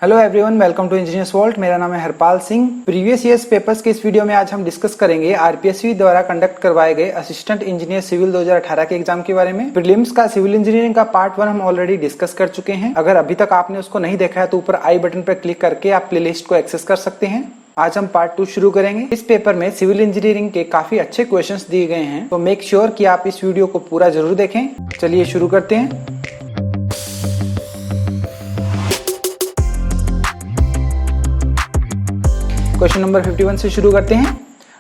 Hello everyone, welcome to engineers world. मेरा नाम है Harpal Singh. Previous years papers के इस वीडियो में आज हम डिस्कस करेंगे आरपीएससी द्वारा कंडक्ट करवाए गए असिस्टेंट इंजीनियर सिविल 2018 के एग्जाम के बारे में। प्रीलिम्स का सिविल इंजीनियरिंग का पार्ट 1 हम ऑलरेडी डिस्कस कर चुके हैं। अगर अभी तक आपने उसको नहीं देखा है तो ऊपर आई बटन पर क्लिक करके आप प्लेलिस्ट को एक्सेस कर सकते हैं। आज हम पार्ट 2 शुरू करेंगे। इस पेपर में सिविल इंजीनियरिंग के काफी अच्छे क्वेश्चंस दिए गए हैं, तो मेक श्योर कि आप इस वीडियो को पूरा जरूर देखें। चलिए शुरू करते हैं। क्वेश्चन नंबर 51 से शुरू करते हैं।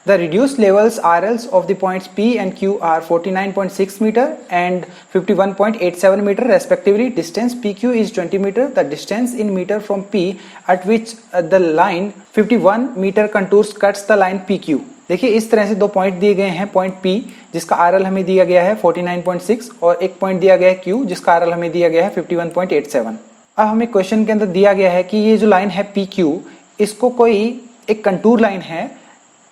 The reduced levels RLs of the points P and Q are 49.6 meter and 51.87 meter respectively. Distance PQ is 20 meter. The distance in meter from P at which the line 51 meter contours cuts the line PQ. देखिए इस तरह से दो point दिए गए हैं। Point P जिसका RL हमें दिया गया है 49.6 और एक पॉइंट दिया गया है Q जिसका RL हमें दिया गया है 51.87। अब हमें क्वेश्चन के अंदर दिया गया है कि ये जो लाइन है PQ, इसको कोई एक कंटूर लाइन है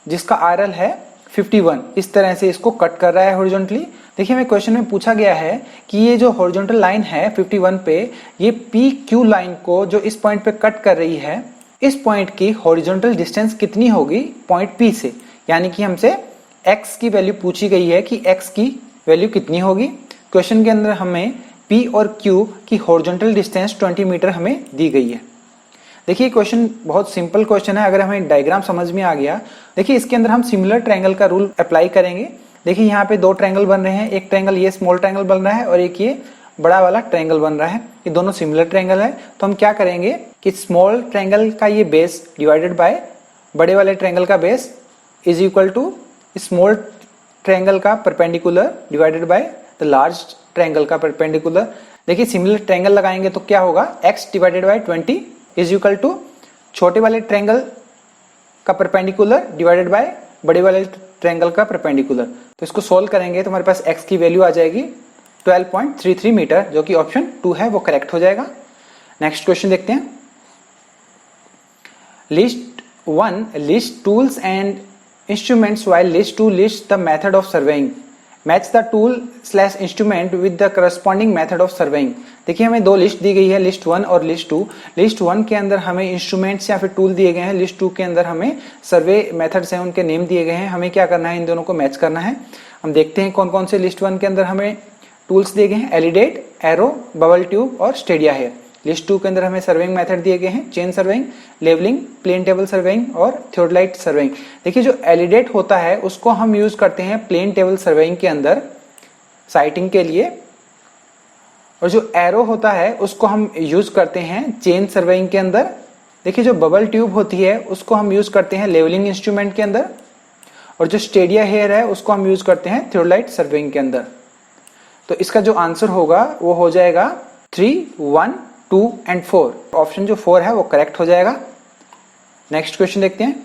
जिसका आरएल है 51, इस तरह से इसको कट कर रहा है हॉरिजॉन्टली। देखिए हमें क्वेश्चन में पूछा गया है कि ये जो हॉरिजॉन्टल लाइन है 51 पे, ये पी क्यू लाइन को जो इस पॉइंट पे कट कर रही है, इस पॉइंट की हॉरिजॉन्टल डिस्टेंस कितनी होगी पॉइंट पी से। यानी कि हमसे एक्स की वैल्यू पूछी गई है कि एक्स की वैल्यू कितनी होगी। क्वेश्चन के अंदर हमें पी और क्यू की हॉरिजॉन्टल डिस्टेंस 20 मीटर हमें दी गई है। देखिए क्वेश्चन बहुत सिंपल क्वेश्चन है। अगर हमें डायग्राम समझ में आ गया, देखिए इसके अंदर हम सिमिलर ट्रायंगल का रूल अप्लाई करेंगे। देखिए यहाँ पे दो ट्रायंगल बन रहे हैं, एक ट्रायंगल ये स्मॉल ट्रायंगल बन रहा है और एक ये बड़ा वाला ट्रायंगल बन रहा है। ये दोनों सिमिलर ट्रायंगल है, तो हम क्या करेंगे कि स्मॉल ट्रायंगल का ये बेस डिवाइडेड बाय बड़े वाले ट्रायंगल का base is equal to small triangle का perpendicular divided by the large triangle का परपेंडिकुलर। देखिए सिमिलर ट्रायंगल लगाएंगे तो क्या होगा, x divided by 20 is equal to छोटे वाले ट्रायंगल का परपेंडिकुलर डिवाइडेड बाय बड़े वाले ट्रायंगल का परपेंडिकुलर। तो इसको सोल्व करेंगे तो हमारे पास x की वैल्यू आ जाएगी 12.33 मीटर, जो कि ऑप्शन 2 है वो करेक्ट हो जाएगा। नेक्स्ट क्वेश्चन देखते हैं। List 1 list tools and instruments while list 2 list the method of surveying. Match the tool slash instrument with the corresponding method of surveying. देखिए हमें दो लिस्ट दी गई है, लिस्ट 1 और लिस्ट 2। लिस्ट 1 के अंदर हमें इंस्ट्रूमेंट्स या फिर टूल दिए गए हैं, लिस्ट 2 के अंदर हमें सर्वे मेथड्स हैं, उनके नेम दिए गए हैं। हमें क्या करना है, इन दोनों को मैच करना है। हम देखते हैं कौन कौन से लिस्ट 1 के अंदर हमें टूल्स दिए गए हैं, एलिडेट, एरो, बबल ट्यूब और स्टेडिया हेयर। लिस्ट 2 के अंदर हमें सर्वेइंग मेथड दिए गए हैं, chain surveying, levelling, plane table surveying और थियोडोलाइट सर्वेइंग। देखिए जो एलिडेट होता है उसको हम यूज करते हैं प्लेन टेबल सर्वेइंग के अंदर साइटिंग के लिए, और जो एरो होता है उसको हम यूज करते हैं चेन सर्वेइंग के अंदर। देखिए जो बबल ट्यूब होती है उसको हम यूज करते हैं लेवलिंग इंस्ट्रूमेंट के अंदर, और जो स्टेडिया हेयर है उसको हम यूज करते हैं थियोडोलाइट सर्वेइंग के अंदर। तो इसका जो आंसर होगा वो हो जाएगा 3, 1, 2 एंड 4। ऑप्शन जो 4 है वो करेक्ट हो जाएगा। नेक्स्ट क्वेश्चन देखते हैं।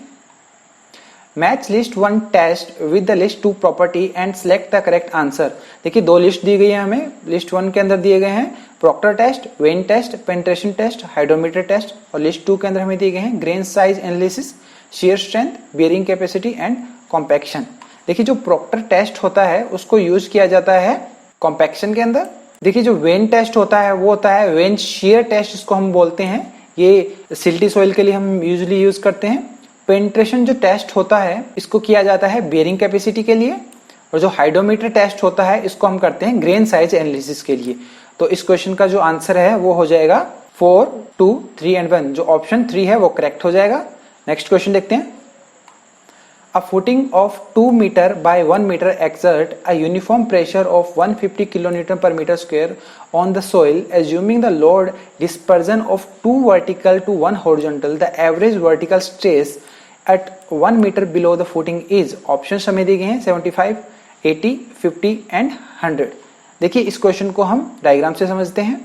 Match list 1 test with the list 2 property and select the correct answer. देखिए दो लिस्ट दी गई है हमें। लिस्ट 1 के अंदर दिए गए हैं Proctor test, vane test, penetration test, hydrometer test, और लिस्ट 2 के अंदर हमें दिए गए हैं grain size analysis, shear strength, bearing capacity and compaction. देखिए जो प्रॉक्टर टेस्ट होता है उसको यूज किया जाता है कॉम्पैक्शन के अंदर। देखिए जो वेन टेस्ट होता है वो होता है वेन शियर टेस्ट, इसको हम बोलते हैं। ये सिल्टी सॉइल के लिए हम यूजुअली यूज करते हैं। पेनिट्रेशन जो टेस्ट होता है इसको किया जाता है बियरिंग कैपेसिटी के लिए, और जो हाइड्रोमीटर टेस्ट होता है इसको हम करते हैं ग्रेन साइज एनालिसिस के लिए। तो इस क्वेश्चन का जो आंसर है वो हो जाएगा 4, 2, 3 एंड 1। जो ऑप्शन 3 है वो करेक्ट हो जाएगा। नेक्स्ट क्वेश्चन देखते हैं। A footing of 2 meter by 1 meter exert a uniform pressure of 150 kilonewton per meter square on the soil, assuming the load dispersion of 2 vertical to 1 horizontal. The average vertical stress at 1 meter below the footing is। Options हमें दिए गए हैं 75, 80, 50 and 100। देखिए इस question को हम diagram से समझते हैं।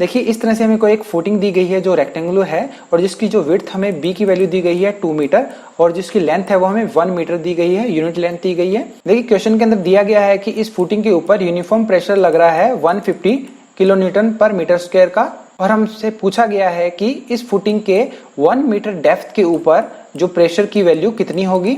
देखिए इस तरह से हमें कोई एक फुटिंग दी गई है जो रेक्टेंगुलर है, और जिसकी जो विड्थ हमें बी की वैल्यू दी गई है 2 मीटर, और जिसकी लेंथ है वो हमें 1 मीटर दी गई है, यूनिट लेंथ दी गई है। देखिए क्वेश्चन के अंदर दिया गया है कि इस फुटिंग के ऊपर यूनिफॉर्म प्रेशर लग रहा है 150 किलो न्यूटन पर मीटर स्क्वायर का, और हमसे पूछा गया है कि इस फुटिंग के 1 मीटर डेप्थ के ऊपर जो प्रेशर की वैल्यू कितनी होगी।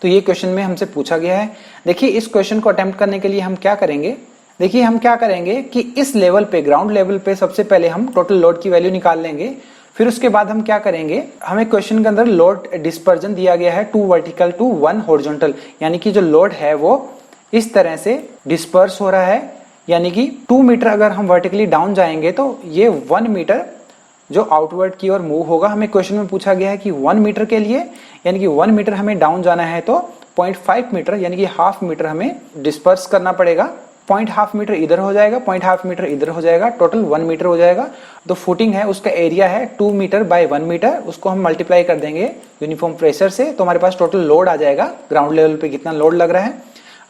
तो ये क्वेश्चन में हमसे पूछा गया है। देखिए इस क्वेश्चन को अटेम्प्ट करने के लिए हम क्या करेंगे, देखिए हम क्या करेंगे कि इस लेवल पे, ग्राउंड लेवल पे सबसे पहले हम टोटल लोड की वैल्यू निकाल लेंगे। फिर उसके बाद हम क्या करेंगे, हमें क्वेश्चन के अंदर लोड डिस्पर्जन दिया गया है 2 वर्टिकल टू 1 हॉरिजॉन्टल, यानी कि जो लोड है वो इस तरह से डिस्पर्स हो रहा है, यानी कि 2 मीटर अगर हम वर्टिकली डाउन जाएंगे तो ये 1 मीटर जो आउटवर्ड की ओर मूव होगा। हमें क्वेश्चन में पूछा गया है कि 1 मीटर के लिए, यानी कि 1 मीटर हमें डाउन जाना है तो 0.5 मीटर यानी कि हाफ मीटर हमें डिस्पर्स करना पड़ेगा। 0.5 मीटर इधर हो जाएगा, 0.5 मीटर इधर हो जाएगा, टोटल 1 मीटर हो जाएगा। तो फुटिंग है उसका एरिया है 2 मीटर बाय 1 मीटर, उसको हम मल्टीप्लाई कर देंगे यूनिफॉर्म प्रेशर से, तो हमारे पास टोटल लोड आ जाएगा ग्राउंड लेवल पे कितना लोड लग रहा है।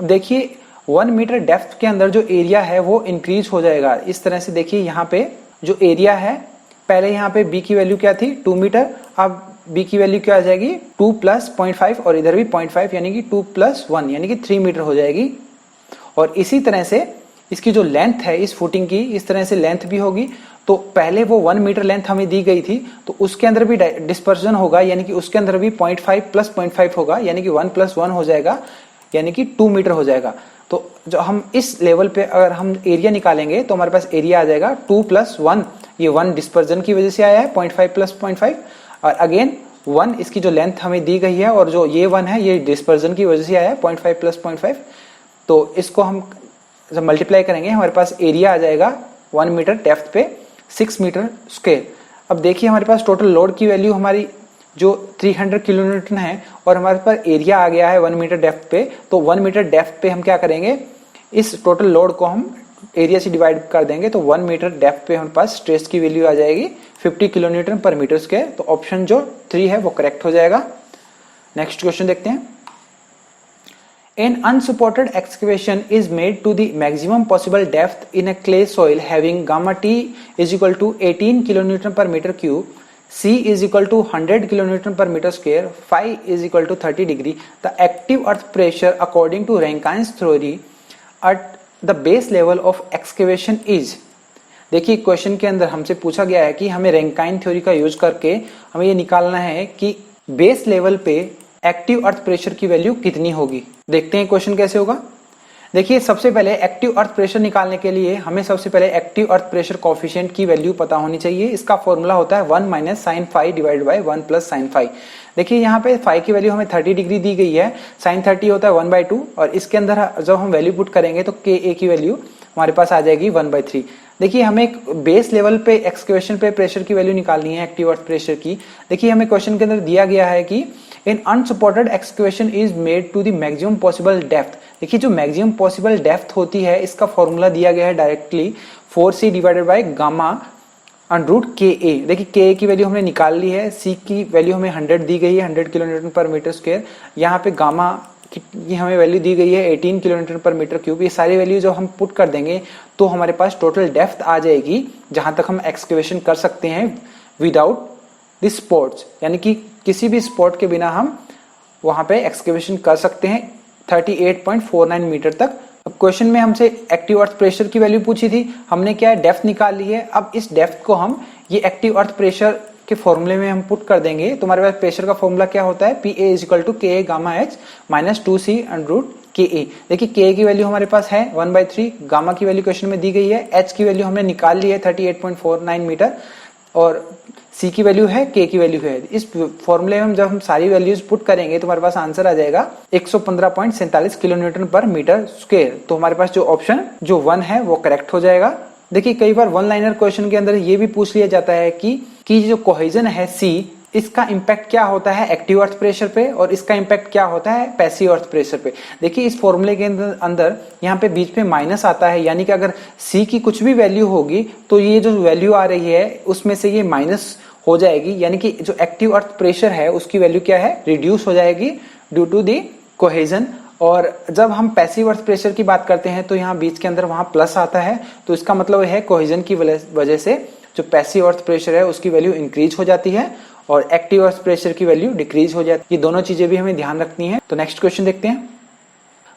अब देखिए 1 मीटर डेप्थ के अंदर जो एरिया है वो इंक्रीज हो जाएगा इस तरह से। देखिए यहाँ पे जो एरिया है, पहले यहाँ पे बी की वैल्यू क्या थी 2 मीटर, अब बी की वैल्यू क्या आ जाएगी 2 प्लस 0.5 और इधर भी 0.5 यानी कि 2 प्लस 1 यानी कि 3 मीटर हो जाएगी। और इसी तरह से इसकी जो लेंथ है इस फुटिंग की, इस तरह से लेंथ भी होगी। तो पहले वो 1 मीटर लेंथ हमें दी गई थी, तो उसके अंदर भी डिस्पर्जन होगा, यानी कि उसके अंदर भी 0.5 प्लस 0.5 होगा, यानी कि 1 प्लस 1 हो जाएगा, यानी कि 2 मीटर हो जाएगा। तो जो हम इस लेवल पे अगर हम एरिया निकालेंगे तो हमारे पास एरिया आ जाएगा 2 प्लस 1, ये 1 डिस्पर्जन की वजह से आया है 0.5 प्लस 0.5, और अगेन 1 इसकी जो लेंथ हमें दी गई है, और जो ये 1 है ये डिस्पर्जन की वजह से आया है 0.5 प्लस 0.5। तो इसको हम जब मल्टीप्लाई करेंगे हमारे पास एरिया आ जाएगा 1 मीटर डेप्थ पे 6 मीटर स्क्वायर। अब देखिए हमारे पास टोटल लोड की वैल्यू हमारी जो 300 किलो न्यूटन है, और हमारे पास एरिया आ गया है 1 मीटर डेप्थ पे। तो 1 मीटर डेप्थ पे हम क्या करेंगे, इस टोटल लोड को हम एरिया से डिवाइड कर देंगे, तो 1 मीटर डेप्थ पे हमारे पास स्ट्रेस की वैल्यू आ जाएगी 50 किलो न्यूटन पर मीटर स्क्वायर। तो ऑप्शन जो 3 है वो करेक्ट हो जाएगा। नेक्स्ट क्वेश्चन देखते हैं। An unsupported excavation is made to the maximum possible depth in a clay soil having gamma T is equal to 18 kilonewton per meter cube, C is equal to 100 kilonewton per meter square, phi is equal to 30 degree. The active earth pressure according to Rankine's theory at the base level of excavation is। देखिए question के अंदर हमसे पूछा गया है कि हमें Rankine theory का यूज करके हमें ये निकालना है कि बेस लेवल पे एक्टिव अर्थ प्रेशर की वैल्यू कितनी होगी। देखते हैं क्वेश्चन कैसे होगा। देखिए सबसे पहले एक्टिव अर्थ प्रेशर निकालने के लिए हमें सबसे पहले एक्टिव अर्थ प्रेशर कोफिशिएंट की वैल्यू पता होनी चाहिए। इसका फॉर्मूला होता है 1 minus sine phi divide by 1 plus sine phi. देखिए यहाँ पे फाई की वैल्यू हमें 30 डिग्री दी गई है, साइन 30 होता है 1/2, और इसके अंदर जब हम वैल्यू पुट करेंगे तो के ए की वैल्यू हमारे पास आ जाएगी 1/3। देखिए हमें एक बेस लेवल पे एक्सकेवेशन पे प्रेशर की वैल्यू निकालनी है एक्टिव अर्थ प्रेशर की। देखिए हमें क्वेश्चन के अंदर दिया गया है कि in unsupported excavation is made to the maximum possible depth. देखिए जो मैक्सिमम पॉसिबल डेप्थ होती है इसका फॉर्मूला दिया गया है directly 4c divided by gamma under root K A. देखिए के ए की वैल्यू हमने निकाल ली है, सी की वैल्यू हमें 100 दी गई है 100 किलो न्यूटन पर मीटर स्क्वायर। यहाँ पे गामा की हमें वैल्यू दी गई है 18 किलो न्यूटन पर मीटर क्यूब। ये सारी वैल्यू जो हम पुट कर देंगे तो हमारे पास टोटल डेप्थ आ जाएगी जहां तक हम एक्सकेवेशन कर सकते हैं विदाउट द स्पॉट्स, यानी कि किसी भी स्पॉट के बिना हम वहां पे एक्सकेवेशन कर सकते हैं 38.49 मीटर तक। अब क्वेश्चन में हमसे एक्टिव अर्थ प्रेशर की वैल्यू पूछी थी, हमने क्या है डेप्थ निकाल ली है। अब इस डेप्थ को हम ये एक्टिव अर्थ प्रेशर के फॉर्मूले में हम पुट कर देंगे तो हमारे पास प्रेशर का फॉर्मूला क्या होता है, P A is equal to K A gamma H minus 2c under root K A. देखिए के ए की वैल्यू हमारे पास है 1/3, गामा की वैल्यू क्वेश्चन में दी गई है, एच की वैल्यू हमने निकाल ली है 38.49 मीटर, और सी की वैल्यू है, के की वैल्यू है। इस फॉर्मूले में जब हम सारी वैल्यूज पुट करेंगे तो हमारे पास आंसर आ जाएगा 115.47 किलो न्यूटन पर मीटर स्क्वायर। तो हमारे पास जो ऑप्शन जो 1 है वो करेक्ट हो जाएगा। देखिए कई बार वन लाइनर क्वेश्चन के अंदर ये भी पूछ लिया जाता है कि जो कोहेजन है सी, इसका इंपैक्ट क्या होता है एक्टिव अर्थ प्रेशर पे और इसका इंपैक्ट क्या होता है पैसिव अर्थ प्रेशर पे। देखिए इस फॉर्मूले के अंदर यहाँ पे बीच में माइनस आता है, यानी कि अगर सी की कुछ भी वैल्यू होगी तो ये जो वैल्यू आ रही है उसमें से ये माइनस हो जाएगी, यानी कि जो एक्टिव अर्थ प्रेशर है उसकी वैल्यू क्या है रिड्यूस हो जाएगी ड्यू टू दी कोहेजन। और जब हम पैसिव अर्थ प्रेशर की बात करते हैं तो यहाँ बीच के अंदर वहां प्लस आता है, तो इसका मतलब है कोहेजन की वजह से जो पैसिव अर्थ प्रेशर है उसकी वैल्यू इंक्रीज हो जाती है और एक्टिव अर्थ प्रेशर की वैल्यू डिक्रीज हो जाती है। ये दोनों चीजें भी हमें ध्यान रखनी है। तो नेक्स्ट क्वेश्चन देखते हैं।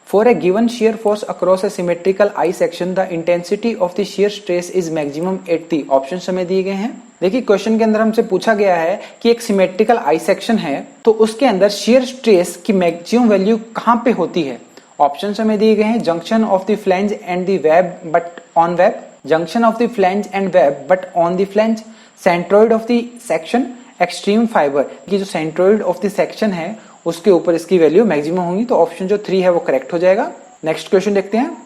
For a given shear force across a symmetrical I section, the intensity of the shear stress is maximum at the option हमें दिए गए हैं। देखिए क्वेश्चन के अंदर हमसे पूछा गया है कि एक सिमेट्रिकल आई सेक्शन है तो उसके अंदर shear स्ट्रेस की मैक्सिमम वैल्यू कहां पे होती है। ऑप्शन हमें दिए गए हैं junction of the flange and the web but on web, junction of the flange and web but on the flange, centroid of the section extreme fibre की जो सेंट्रोइड ऑफ द सेक्शन है उसके ऊपर इसकी वैल्यू मैक्सिमम होंगी, तो option जो 3 है वो करेक्ट हो जाएगा। नेक्स्ट क्वेश्चन देखते हैं।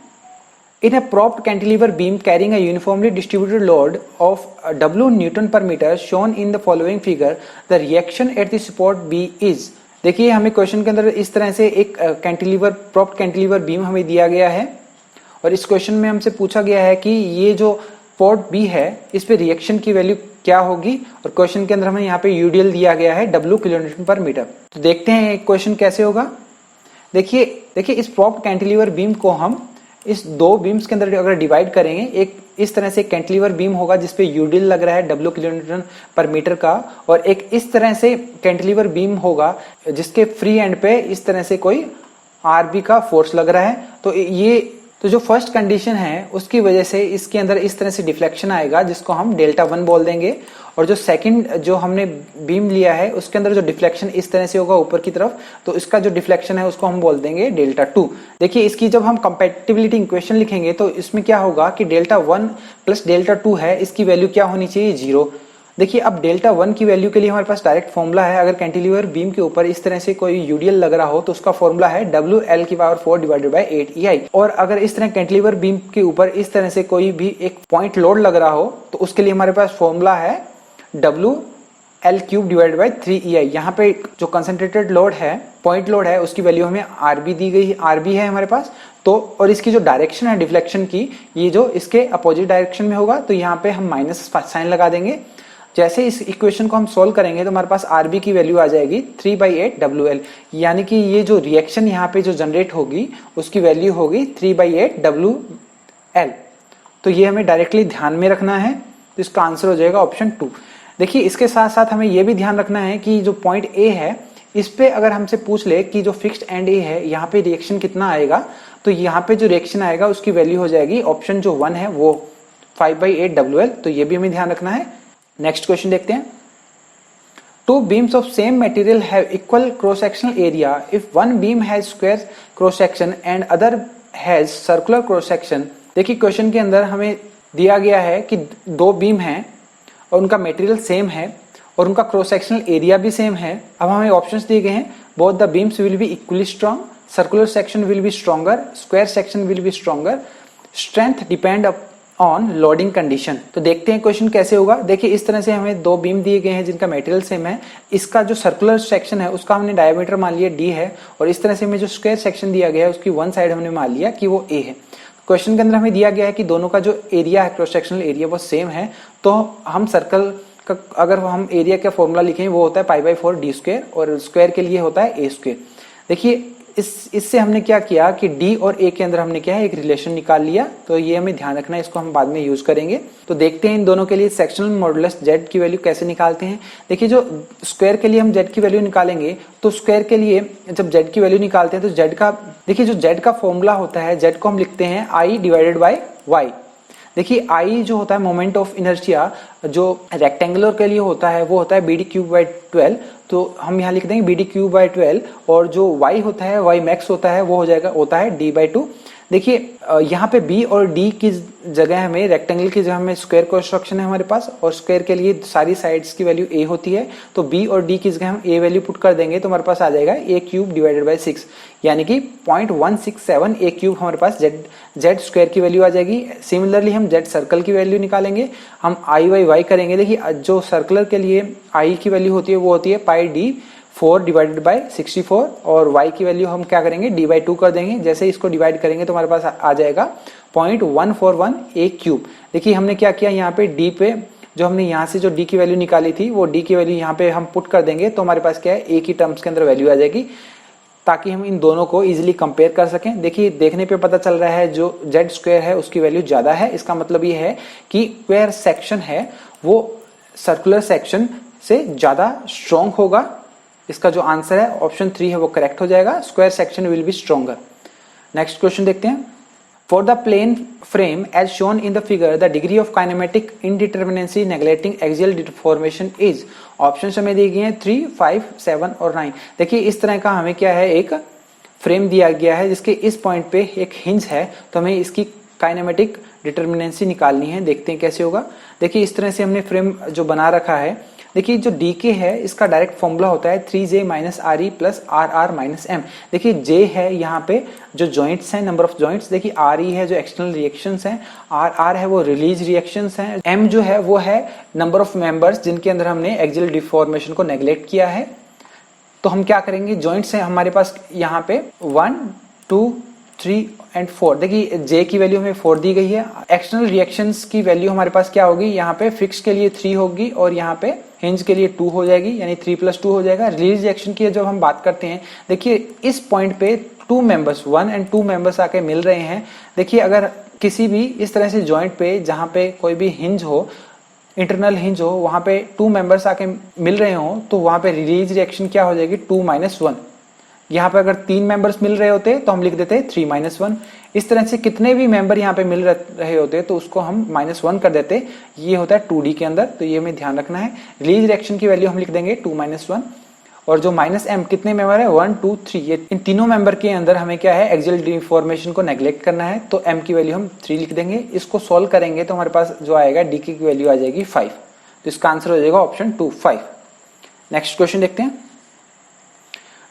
In a propped cantilever beam carrying a uniformly distributed load of W Newton per meter shown in the following figure, the reaction at the support B is। देखिए हमें question के अंदर इस तरह से एक कैंटिलीवर प्रॉप्ड कैंटिलीवर बीम हमें दिया गया है और इस क्वेश्चन में हमसे पूछा गया है कि ये जो सपोर्ट बी है इस पे रिएक्शन की वैल्यू क्या होगी, और क्वेश्चन के अंदर हमें यहाँ पे यूडीएल दिया गया है W किलोन्यूटन पर मीटर। तो देखते हैं क्वेश्चन कैसे होगा। देखिए इस प्रॉप्ड कैंटिलीवर बीम को हम इस दो बीम्स के अंदर अगर डिवाइड करेंगे, एक इस तरह से कैंटिलीवर बीम होगा जिसपे यूडीएल लग रहा है W किलोन्यूटन पर मीटर का, और एक इस तरह से कैंटिलीवर बीम होगा जिसके फ्री एंड पे इस तरह से कोई आरबी का फोर्स लग रहा है। तो जो फर्स्ट कंडीशन है उसकी वजह से इसके अंदर इस तरह से डिफ्लेक्शन आएगा जिसको हम डेल्टा 1 बोल देंगे, और जो सेकंड जो हमने बीम लिया है उसके अंदर जो डिफ्लेक्शन इस तरह से होगा ऊपर की तरफ, तो इसका जो डिफ्लेक्शन है उसको हम बोल देंगे डेल्टा 2। देखिए इसकी जब हम कंपैटिबिलिटी इक्वेशन लिखेंगे तो इसमें क्या होगा कि डेल्टा 1 प्लस डेल्टा 2 है, इसकी वैल्यू क्या होनी चाहिए 0। देखिए अब डेल्टा 1 की वैल्यू के लिए हमारे पास डायरेक्ट फॉर्मूला है। अगर कैंटिलीवर बीम के ऊपर इस तरह से कोई यूडीएल लग रहा हो तो उसका फॉर्मूला है WL⁴ डिवाइडेड बाय 8EI, और अगर इस तरह कैंटिलीवर बीम के ऊपर इस तरह से कोई भी एक पॉइंट लोड लग रहा हो तो उसके लिए हमारे पास फॉर्मूला है WL³ डिवाइडेड बाय 3EI। यहाँ पे जो कंसंट्रेटेड लोड है, पॉइंट लोड है, उसकी वैल्यू हमें RB दी गई, RB है हमारे पास। तो और इसकी जो डायरेक्शन है डिफ्लेक्शन की, ये जो इसके अपोजिट डायरेक्शन में होगा, तो यहाँ पे हम माइनस साइन लगा देंगे। जैसे इस इक्वेशन को हम सोल्व करेंगे तो हमारे पास RB की वैल्यू आ जाएगी 3/8 WL, यानी कि ये जो रिएक्शन यहाँ पे जो जनरेट होगी उसकी वैल्यू होगी 3/8 WL। तो ये हमें डायरेक्टली ध्यान में रखना है, तो इसका आंसर हो जाएगा ऑप्शन 2। देखिए इसके साथ साथ हमें यह भी ध्यान रखना है कि जो पॉइंट A है इस पे अगर हमसे पूछ ले कि जो फिक्स्ड एंड A है यहाँ पे रिएक्शन कितना आएगा, तो यहाँ पे जो रिएक्शन आएगा उसकी वैल्यू हो जाएगी ऑप्शन जो 1 है वो 5/8 WL। तो ये भी हमें ध्यान रखना है। नेक्स्ट क्वेश्चन देखते हैं। Two beams of same material have equal cross sectional area if one beam has square cross section and other has circular cross section. देखिए क्वेश्चन के अंदर हमें दिया गया है कि दो बीम हैं और उनका मटेरियल सेम है और उनका क्रॉस सेक्शनल एरिया भी सेम है। अब हमें ऑप्शंस दिए गए हैं, both the beams will be equally strong, circular section will be stronger, square section will be stronger, strength depend on loading condition. तो देखते हैं क्वेश्चन कैसे होगा। देखिए इस तरह से हमें दो बीम दिए गए हैं जिनका मटेरियल सेम है, इसका जो सर्कुलर सेक्शन है उसका हमने डायमीटर मान लिया D है, और इस तरह से हमें जो स्क्वायर सेक्शन दिया गया है उसकी वन साइड हमने मान लिया कि वो A है। क्वेश्चन के अंदर हमें दिया गया है कि दोनों का जो एरिया है, क्रॉस सेक्शनल एरिया, वो सेम है, तो हम सर्कल का अगर हम एरिया का फॉर्मूला लिखें वो होता है π/4 D² और स्क्वायर के लिए होता है A²। देखिए इससे हमने क्या किया कि D और A के अंदर हमने क्या है एक रिलेशन निकाल लिया, तो ये हमें ध्यान रखना है, इसको हम बाद में यूज करेंगे। तो देखते हैं इन दोनों के लिए सेक्शनल मॉडुलस Z की वैल्यू कैसे निकालते हैं। देखिए जो स्क्वायर के लिए हम Z की वैल्यू निकालेंगे, तो स्क्वायर के लिए जब Z की वैल्यू निकालते हैं तो Z का, देखिए जो Z का फॉर्मूला होता है, Z को हम लिखते हैं I डिवाइडेड बाय Y। देखिए I जो होता है मोमेंट ऑफ इनर्शिया, जो रेक्टेंगुलर के लिए होता है वो होता है BD³/12, तो हम यहाँ लिख देंगे BD³/12, और जो Y होता है, Y मैक्स होता है, वो होता है D/2। देखिए यहाँ पे B और D की जगह हमें रेक्टेंगल की जगह में स्क्वायर कंस्ट्रक्शन है हमारे पास, और स्क्वायर के लिए सारी साइड्स की वैल्यू A होती है, तो B और D की जगह हम A वैल्यू पुट कर देंगे तो हमारे पास आ जाएगा A³ डिवाइडेड बाय 6, यानी कि 0.167 A³ हमारे पास Z स्क्वायर की वैल्यू आ जाएगी। सिमिलरली हम Z सर्कल की वैल्यू निकालेंगे, हम I/Y करेंगे। देखिए जो सर्कुलर के लिए I की वैल्यू होती है वो होती है πD4 डिवाइडेड बाय 64, और Y की वैल्यू हम क्या करेंगे D/2 कर देंगे। जैसे इसको डिवाइड करेंगे तो हमारे पास आ जाएगा 0.141 A³। देखिए हमने क्या किया, यहाँ पे D पे जो हमने यहाँ से जो D की वैल्यू निकाली थी वो D की वैल्यू यहाँ पे हम पुट कर देंगे, तो हमारे पास क्या है A की टर्म्स के अंदर वैल्यू आ जाएगी, ताकि हम इन दोनों को इजीली कंपेयर कर सकें। देखिए देखने पे पता चल रहा है जो Z स्क्वायर है उसकी वैल्यू ज्यादा है, इसका मतलब ये है कि स्क्वायर सेक्शन है वो सर्कुलर सेक्शन से ज्यादा स्ट्रॉन्ग होगा। इसका जो आंसर है ऑप्शन 3 है वो करेक्ट हो जाएगा, square section will be stronger. Next question देखते हैं। For the plane frame as shown in the figure the degree of kinematic indeterminacy neglecting axial deformation is. Option हमें दिए गए हैं 3, 5, 7 और 9। देखिए इस तरह का हमें क्या है एक फ्रेम दिया गया है जिसके इस पॉइंट पे एक हिंज है, तो हमें इसकी काइनेमेटिक डिटर्मिनेंसी निकालनी है। देखते हैं कैसे होगा। देखिए इस तरह से हमने फ्रेम जो बना रखा है। देखिए जो डीके है इसका डायरेक्ट फॉर्मूला होता है 3J minus RE plus RR minus M। देखिए J है यहाँ पे जो जॉइंट्स हैं, नंबर ऑफ जॉइंट्स। देखिए RE है जो एक्सटर्नल रिएक्शंस हैं, RR है वो रिलीज रिएक्शंस हैं, M जो है वो है नंबर ऑफ मेंबर्स जिनके अंदर हमने एक्सियल डिफॉर्मेशन को नेग्लेक्ट किया है। तो हम क्या करेंगे, जॉइंट्स हैं हमारे पास यहाँ पे 1, 2, 3 एंड 4। देखिए J की वैल्यू हमें 4 दी गई है। एक्सटर्नल रिएक्शंस की वैल्यू हमारे पास क्या होगी, यहाँ पे फिक्स के लिए 3 होगी और यहाँ पे हिंज के लिए 2 हो जाएगी, यानी 3 + 2 हो जाएगा। रिलीज रिएक्शन की जब हम बात करते हैं, देखिए इस पॉइंट पे 2 मेंबर्स 1 एंड 2 मेंबर्स आके मिल रहे हैं। देखिए अगर किसी भी इस तरह से जॉइंट पे जहाँ पे कोई भी हिंज हो, इंटरनल हिंज हो, वहां पे 2 मेंबर्स आके मिल रहे हो तो वहां पे रिलीज रिएक्शन क्या हो जाएगी 2 - 1। यहाँ पे अगर 3 मेंबर्स मिल रहे होते तो हम लिख देते 3 - 1। इस तरह से कितने भी मेंबर यहाँ पे मिल रहे होते तो उसको हम -1 कर देते। ये होता है 2D के अंदर, तो ये हमें ध्यान रखना है। रिलीज रिएक्शन की वैल्यू हम लिख देंगे 2 - 1 और जो -M कितने मेंबर है 1, 2, 3, ये इन तीनों मेंबर के अंदर हमें क्या है एक्सियल डिफॉर्मेशन को नेग्लेक्ट करना है। तो M की वैल्यू हम 3 लिख देंगे। इसको सोल्व करेंगे तो हमारे पास जो आएगा DK की वैल्यू आ जाएगी 5। तो इसका आंसर हो जाएगा ऑप्शन 2, 5। नेक्स्ट क्वेश्चन देखते हैं।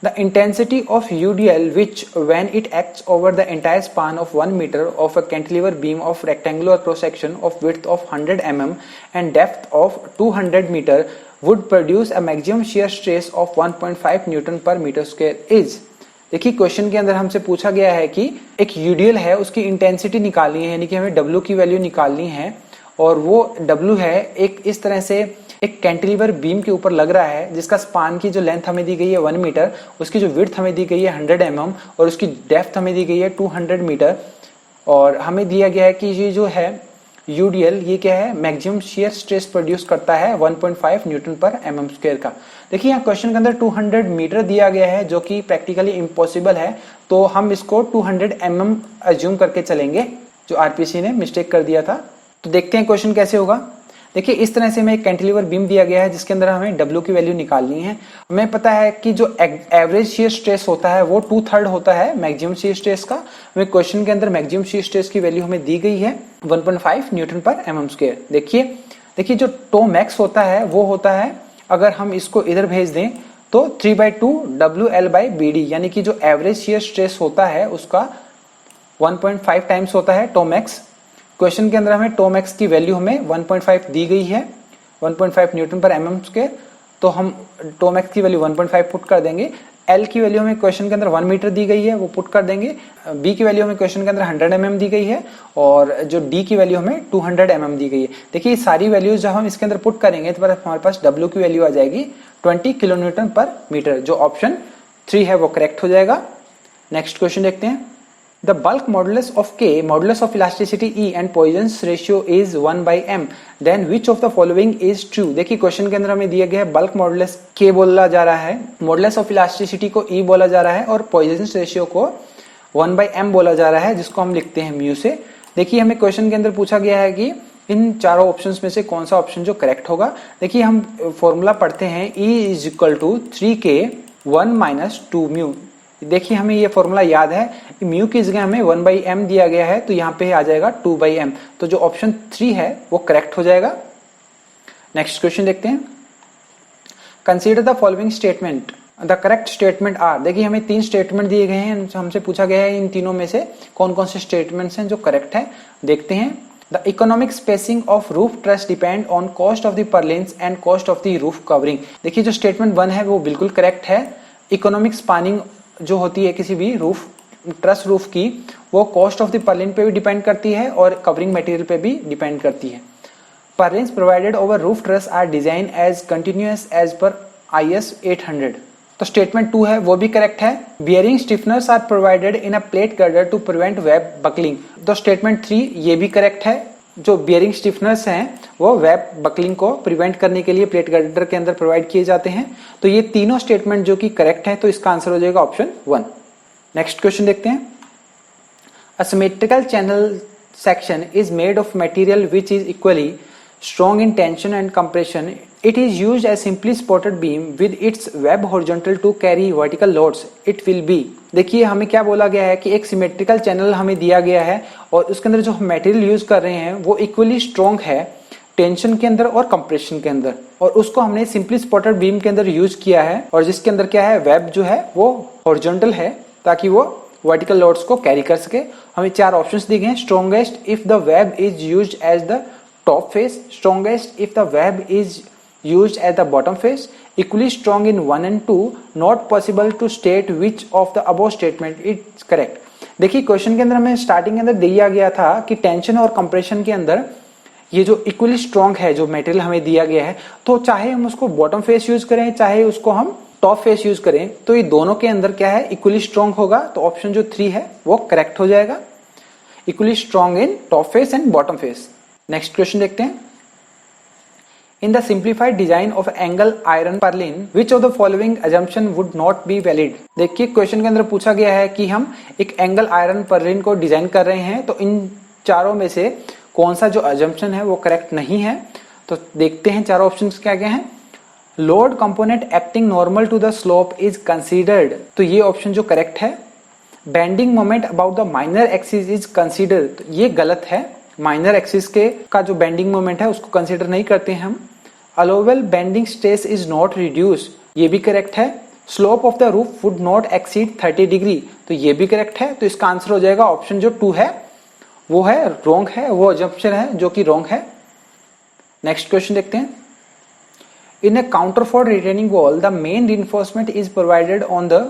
The intensity of UDL which when it acts over the entire span of 1 meter of a cantilever beam of rectangular cross section of width of 100 mm and depth of 200 meter would produce a maximum shear stress of 1.5 Newton per meter square is। देखिए question के अंदर हमसे पूछा गया है कि एक UDL है उसकी इंटेंसिटी निकालनी है, यानी कि हमें W की वैल्यू निकालनी है और वो W है एक इस तरह से एक कैंटिलीवर बीम के ऊपर लग रहा है जिसका स्पान की जो लेंथ हमें दी गई है 1 मीटर, उसकी जो विड्थ हमें दी गई है 100 mm और उसकी डेप्थ हमें दी गई है 200 मीटर। और हमें दिया गया है कि ये जो है यूडीएल ये क्या है, मैक्सिमम शियर स्ट्रेस प्रोड्यूस करता है 1.5 न्यूटन पर mm स्क्वायर का। देखिए यहाँ क्वेश्चन के अंदर 200 मीटर दिया गया है जो कि प्रैक्टिकली इम्पॉसिबल है, तो हम इसको 200 mm अज्यूम करके चलेंगे, जो आरपीसी ने मिस्टेक कर दिया था। तो देखते हैं क्वेश्चन कैसे होगा। देखिए इस तरह से हमें एक कैंटिलीवर बीम दिया गया है जिसके अंदर हमें W की वैल्यू निकालनी है। हमें पता है कि जो एवरेज शियर स्ट्रेस होता है वो 2/3 होता है मैक्सिमम शियर स्ट्रेस का। हमें क्वेश्चन के अंदर मैक्सिमम शियर स्ट्रेस की वैल्यू हमें दी गई है 1.5 न्यूटन पर mm स्क्वायर। देखिए जो टो मैक्स होता है वो होता है, अगर हम इसको इधर भेज दें तो 3/2 WL/BD, यानी कि जो एवरेज शियर स्ट्रेस होता है उसका 1.5 टाइम्स होता है टो मैक्स। क्वेश्चन के अंदर हमें टो मैक्स की वैल्यू हमें 1.5 दी गई है, 1.5 न्यूटन पर mm स्क्वायर। तो हम टो मैक्स की वैल्यू 1.5 पुट कर देंगे। L की वैल्यू हमें क्वेश्चन के अंदर 1 मीटर दी गई है, वो पुट कर देंगे। B की वैल्यू हमें क्वेश्चन के अंदर 100 mm दी गई है और जो D की वैल्यू हमें 200 mm दी गई है। देखिए ये सारी वैल्यूज जब हम इसके अंदर पुट करेंगे तो हमारे पास W की वैल्यू आ जाएगी 20 किलो न्यूटन पर मीटर, जो ऑप्शन 3 है वो करेक्ट हो जाएगा। नेक्स्ट क्वेश्चन देखते हैं। The bulk modulus of K, modulus of elasticity E and Poisson's ratio is 1/m. Then which of the following is true? देखिए क्वेश्चन के अंदर हमें दिया गया है बल्क मॉडुलस K बोला जा रहा है, मॉडुलस ऑफ इलास्टिसिटी को E बोला जा रहा है और पॉइजन्स रेशियो को 1/m बोला जा रहा है, जिसको हम लिखते हैं म्यू से। देखिए हमें क्वेश्चन के अंदर पूछा गया है कि इन चारों ऑप्शंस में से कौन सा ऑप्शन जो करेक्ट होगा। देखिए हम फॉर्मूला पढ़ते हैं E = 3K 1 - 2 म्यू। देखिए हमें ये फॉर्मूला याद है, म्यू की जगह हमें 1/m दिया गया है तो यहाँ पे आ जाएगा 2/m, तो जो ऑप्शन 3 है वो करेक्ट हो जाएगा। नेक्स्ट क्वेश्चन देखते हैं। Consider the following statement, the correct statement are. देखिए हमें 3 स्टेटमेंट दिए गए हैं, हमसे पूछा गया है इन तीनों में से कौन कौन से स्टेटमेंट्स हैं जो करेक्ट है। देखते हैं। The economic spacing of roof truss depend on cost of the purlins and cost of the roof covering. देखिए जो स्टेटमेंट 1 है वो बिल्कुल करेक्ट है। इकोनॉमिक स्पानिंग जो होती है किसी भी रूफ ट्रस रूफ की, वो कॉस्ट ऑफ द पर्लिन पे भी डिपेंड करती है और कवरिंग मटेरियल पे भी डिपेंड करती है। Purlins provided over roof truss are design as continuous as per IS 800। तो स्टेटमेंट 2 है वो भी करेक्ट है। Bearing stiffeners are provided in a plate girder to prevent web buckling. तो स्टेटमेंट 3 ये भी करेक्ट है। जो बियरिंग स्टिफनर्स हैं वो वेब बकलिंग को प्रिवेंट करने के लिए प्लेट गर्डर के अंदर प्रोवाइड किए जाते हैं। तो ये तीनों स्टेटमेंट जो कि करेक्ट है, तो इसका आंसर हो जाएगा ऑप्शन 1। नेक्स्ट क्वेश्चन देखते हैं। A symmetrical channel section is made of material which is equally strong in tension and compression. it is used as simply spotted beam with its web horizontal to carry vertical loads it will be। देखिए हमें क्या बोला गया है कि एक symmetrical channel हमें दिया गया है और उसके अंदर जो हम मटेरियल यूज कर रहे हैं वो इक्वली स्ट्रॉन्ग है टेंशन के अंदर और कंप्रेशन के अंदर, और उसको हमने सिंपली स्पॉटेड बीम के अंदर यूज किया है और जिसके अंदर क्या है वेब जो है वो हॉरिजॉन्टल है ताकि वो वर्टिकल लोड्स को कैरी कर सके। हमें 4 ऑप्शंस दिए गए हैं। Strongest if the web is used as the top face, strongest if the web is used as the bottom face, equally strong in 1 and 2, not possible to state which of the above statement is correct। देखिए question के अंदर हमें starting के अंदर दिया गया था कि टेंशन और कंप्रेशन के अंदर ये जो इक्वली स्ट्रॉन्ग है जो मटेरियल हमें दिया गया है, तो चाहे हम उसको बॉटम फेस यूज करें चाहे उसको हम टॉप फेस यूज करें, तो ये दोनों के अंदर क्या है इक्वली स्ट्रॉन्ग होगा। तो ऑप्शन जो 3 है वो करेक्ट हो जाएगा, equally strong in top face and bottom face. Next question देखते हैं। In the simplified design of angle iron purlin, which of the following assumption would not be valid? देखिए क्वेश्चन के अंदर पूछा गया है कि हम एक एंगल आयरन पर्लिन को डिजाइन कर रहे हैं, तो इन चारों में से कौन सा जो assumption है वो करेक्ट नहीं है। तो देखते हैं चारों ऑप्शंस क्या क्या हैं। Load component acting normal to the slope is considered, तो ये ऑप्शन जो करेक्ट है। Bending moment about the minor axis is considered, तो ये गलत है। माइनर एक्सिस के का जो बेंडिंग मोमेंट है उसको कंसीडर नहीं करते हैं हम। Allowable bending stress is not reduce, ये भी करेक्ट है। Slope of the roof would not exceed 30 degree, तो ये भी करेक्ट है। तो इसका आंसर हो जाएगा ऑप्शन जो 2 है वो है रॉन्ग है, वो अजम्पशन है जो कि रॉन्ग है। नेक्स्ट क्वेश्चन देखते हैं। In a counterfort retaining wall the main reinforcement is provided on the,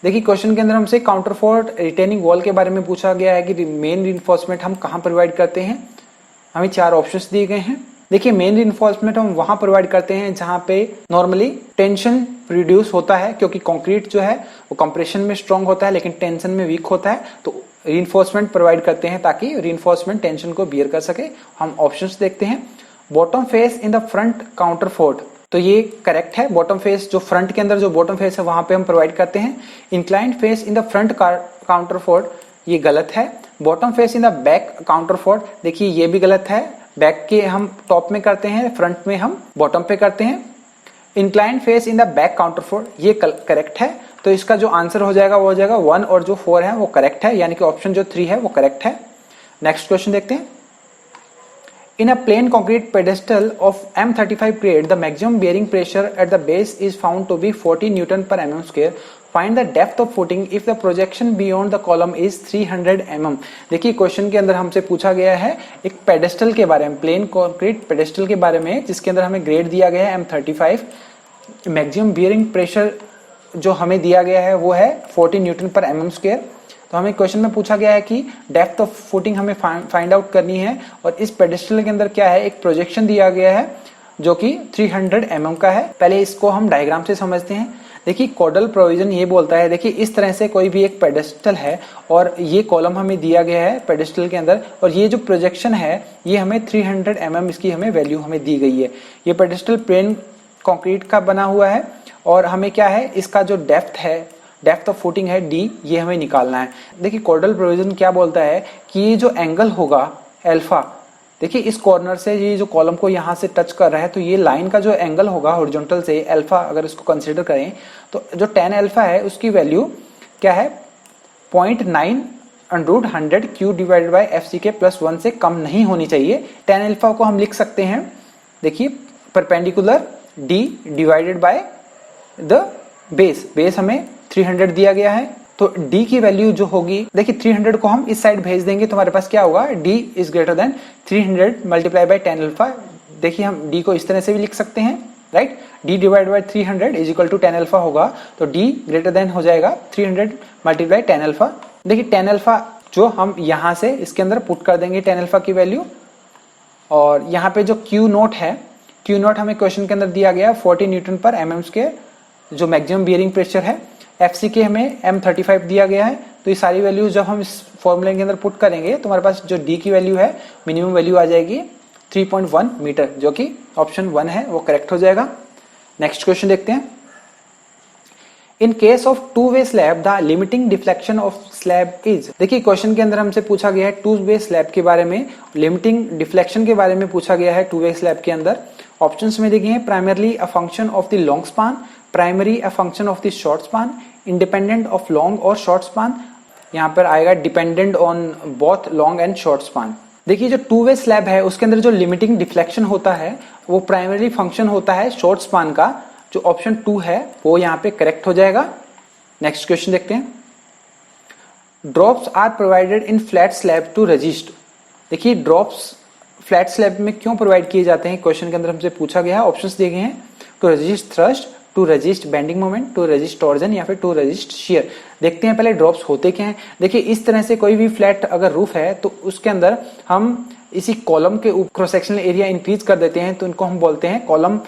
देखिए क्वेश्चन के अंदर हमसे काउंटरफोर्ट रिटेनिंग वॉल के बारे में पूछा गया है कि मेन रिइंफोर्समेंट हम कहां प्रोवाइड करते हैं। हमें 4 ऑप्शंस दिए गए हैं। देखिए मेन रिइंफोर्समेंट हम वहां प्रोवाइड करते हैं जहां पे नॉर्मली टेंशन रिड्यूस होता है, क्योंकि कंक्रीट जो है वो कंप्रेशन में स्ट्रांग होता है लेकिन टेंशन में वीक होता है, तो रिइंफोर्समेंट प्रोवाइड करते हैं ताकि रिइंफोर्समेंट टेंशन को बियर कर सके। हम ऑप्शंस देखते हैं। Bottom face in the front counterfort, तो ये करेक्ट है। बॉटम फेस जो फ्रंट के अंदर जो बॉटम फेस है वहां पे हम प्रोवाइड करते हैं। Inclined face in the front counterfort, ये गलत है। Bottom face in the back counterfort, देखिए ये भी गलत है। बैक के हम टॉप में करते हैं, फ्रंट में हम बॉटम पे करते हैं। Inclined face in the back counterfort, ये करेक्ट है। तो इसका जो आंसर हो जाएगा वो हो जाएगा 1 और जो 4 है वो करेक्ट है, यानी कि ऑप्शन जो 3 है वो करेक्ट है। नेक्स्ट क्वेश्चन देखते हैं। In a plain concrete pedestal of M35 grade, the maximum bearing pressure at the base is found to be 40 Newton per mm square. Find the depth of footing if the projection beyond the column is 300 mm. देखिए question के अंदर हमसे पूछा गया है एक pedestal के बारे में, प्लेन कॉन्क्रीट पेडेस्टल के बारे में, जिसके अंदर हमें ग्रेड दिया गया है M35। मैक्सिमम बियरिंग प्रेशर जो हमें दिया गया है वो है 40 न्यूटन पर mm स्क्वायर। तो हमें क्वेश्चन में पूछा गया है कि डेप्थ ऑफ फुटिंग हमें फाइंड आउट करनी है, और इस पेडेस्टल के अंदर क्या है एक प्रोजेक्शन दिया गया है जो कि 300 mm का है। पहले इसको हम डायग्राम से समझते हैं। देखिए कोडल प्रोविजन ये बोलता है, देखिए इस तरह से कोई भी एक पेडेस्टल है और ये कॉलम हमें दिया गया है पेडेस्टल के अंदर, और ये जो प्रोजेक्शन है ये हमें 300 mm इसकी हमें वैल्यू हमें दी गई है। ये पेडेस्टल प्लेन कंक्रीट का बना हुआ है और हमें क्या है इसका जो डेप्थ है, डेप्थ ऑफ फुटिंग है D, ये हमें निकालना है। देखिए कोडल प्रोविजन क्या बोलता है कि ये जो एंगल होगा अल्फा, देखिए इस कॉर्नर से ये जो कॉलम को यहाँ से टच कर रहा है, तो ये लाइन का जो एंगल होगा हॉरिजॉन्टल से अल्फा, अगर इसको कंसीडर करें तो जो tan अल्फा है उसकी वैल्यू क्या है 0.9 q divided by FCK plus 1 से कम नहीं होनी चाहिए। tan अल्फा को हम लिख सकते हैं, देखिए perpendicular D divided by the base हमें 300 दिया गया है, तो D की वैल्यू जो होगी, देखिए 300 को हम इस साइड भेज देंगे तो हमारे पास क्या होगा D is greater than 300 multiply by tan alpha. देखिए हम D को इस तरह से भी लिख सकते हैं, right. D divide by 300 is equal to tan alpha होगा, तो D ग्रेटर देन हो जाएगा 300 मल्टीप्लाई tan अल्फा। देखिए tan अल्फा जो हम यहाँ से इसके अंदर पुट कर देंगे tan अल्फा की वैल्यू, और यहाँ पे जो Q नोट है, Q नोट हमें क्वेश्चन के अंदर दिया गया 40 न्यूटन पर mm स्क्वायर जो मैक्सिमम बियरिंग प्रेशर है। FCK हमें M35 दिया गया है, तो ये सारी वैल्यूज जब हम इस फॉर्मूले के अंदर पुट करेंगे तो हमारे पास जो D की वैल्यू है मिनिमम वैल्यू आ जाएगी 3.1 मीटर, जो कि ऑप्शन 1 है वो करेक्ट हो जाएगा। नेक्स्ट क्वेश्चन देखते हैं। In case of two way slab the limiting deflection of slab is, देखिए क्वेश्चन के अंदर हमसे पूछा गया है टू वे स्लैब के बारे में, लिमिटिंग डिफ्लेक्शन के बारे में पूछा गया है टू वे स्लैब के अंदर, ऑप्शंस में देखिए primarily a function of the long span, primary a function of the short span, independent of long और शॉर्ट स्पान, यहाँ पर आएगा dependent on both long and short span. देखिए जो टू वे स्लैब है उसके अंदर जो लिमिटिंग डिफ्लेक्शन होता है वो प्राइमरी फंक्शन होता है शॉर्ट स्पान का, जो ऑप्शन 2 है वो यहाँ पे करेक्ट हो जाएगा। नेक्स्ट क्वेश्चन देखते हैं। Drops are provided in flat slab to resist. देखिए ड्रॉप्स फ्लैट स्लैब में क्यों प्रोवाइड किए जाते हैं, क्वेश्चन के अंदर हमसे पूछा गया है। ऑप्शंस दिए गए हैं to resist thrust, to resist bending moment, to resist torsion या फिर टू रजिस्ट शियर। देखते हैं पहले ड्रॉप्स होते क्या हैं। देखिए इस तरह से कोई भी फ्लैट अगर रूफ है तो उसके अंदर हम इसी कॉलम के ऊपर क्रॉस सेक्शनल एरिया इंक्रीज कर देते हैं, तो इनको हम बोलते हैं कॉलम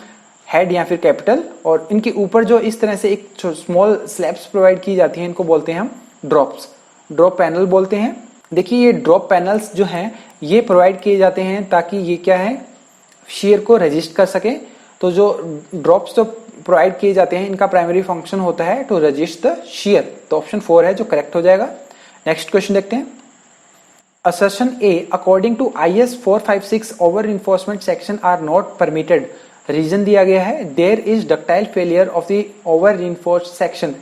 हेड या फिर कैपिटल, और इनके ऊपर जो इस तरह से एक स्मॉल स्लैब्स प्रोवाइड की जाती हैं इनको बोलते हैं हम ड्रॉप्स, ड्रॉप पैनल बोलते हैं। देखिए ये ड्रॉप पैनल्स जो हैं ये प्रोवाइड किए जाते हैं ताकि ये क्या है, शियर को रेजिस्ट कर सके। तो जो ड्रॉप्स जो प्रोवाइड किए जाते हैं इनका प्राइमरी फंक्शन होता है टू रेजिस्ट द शियर, तो ऑप्शन 4 है जो करेक्ट हो जाएगा। नेक्स्ट क्वेश्चन देखते हैं। Assertion A, according to IS 456 over reinforcement section are not permitted. Reason दिया गया है there is ductile failure of the over reinforced section.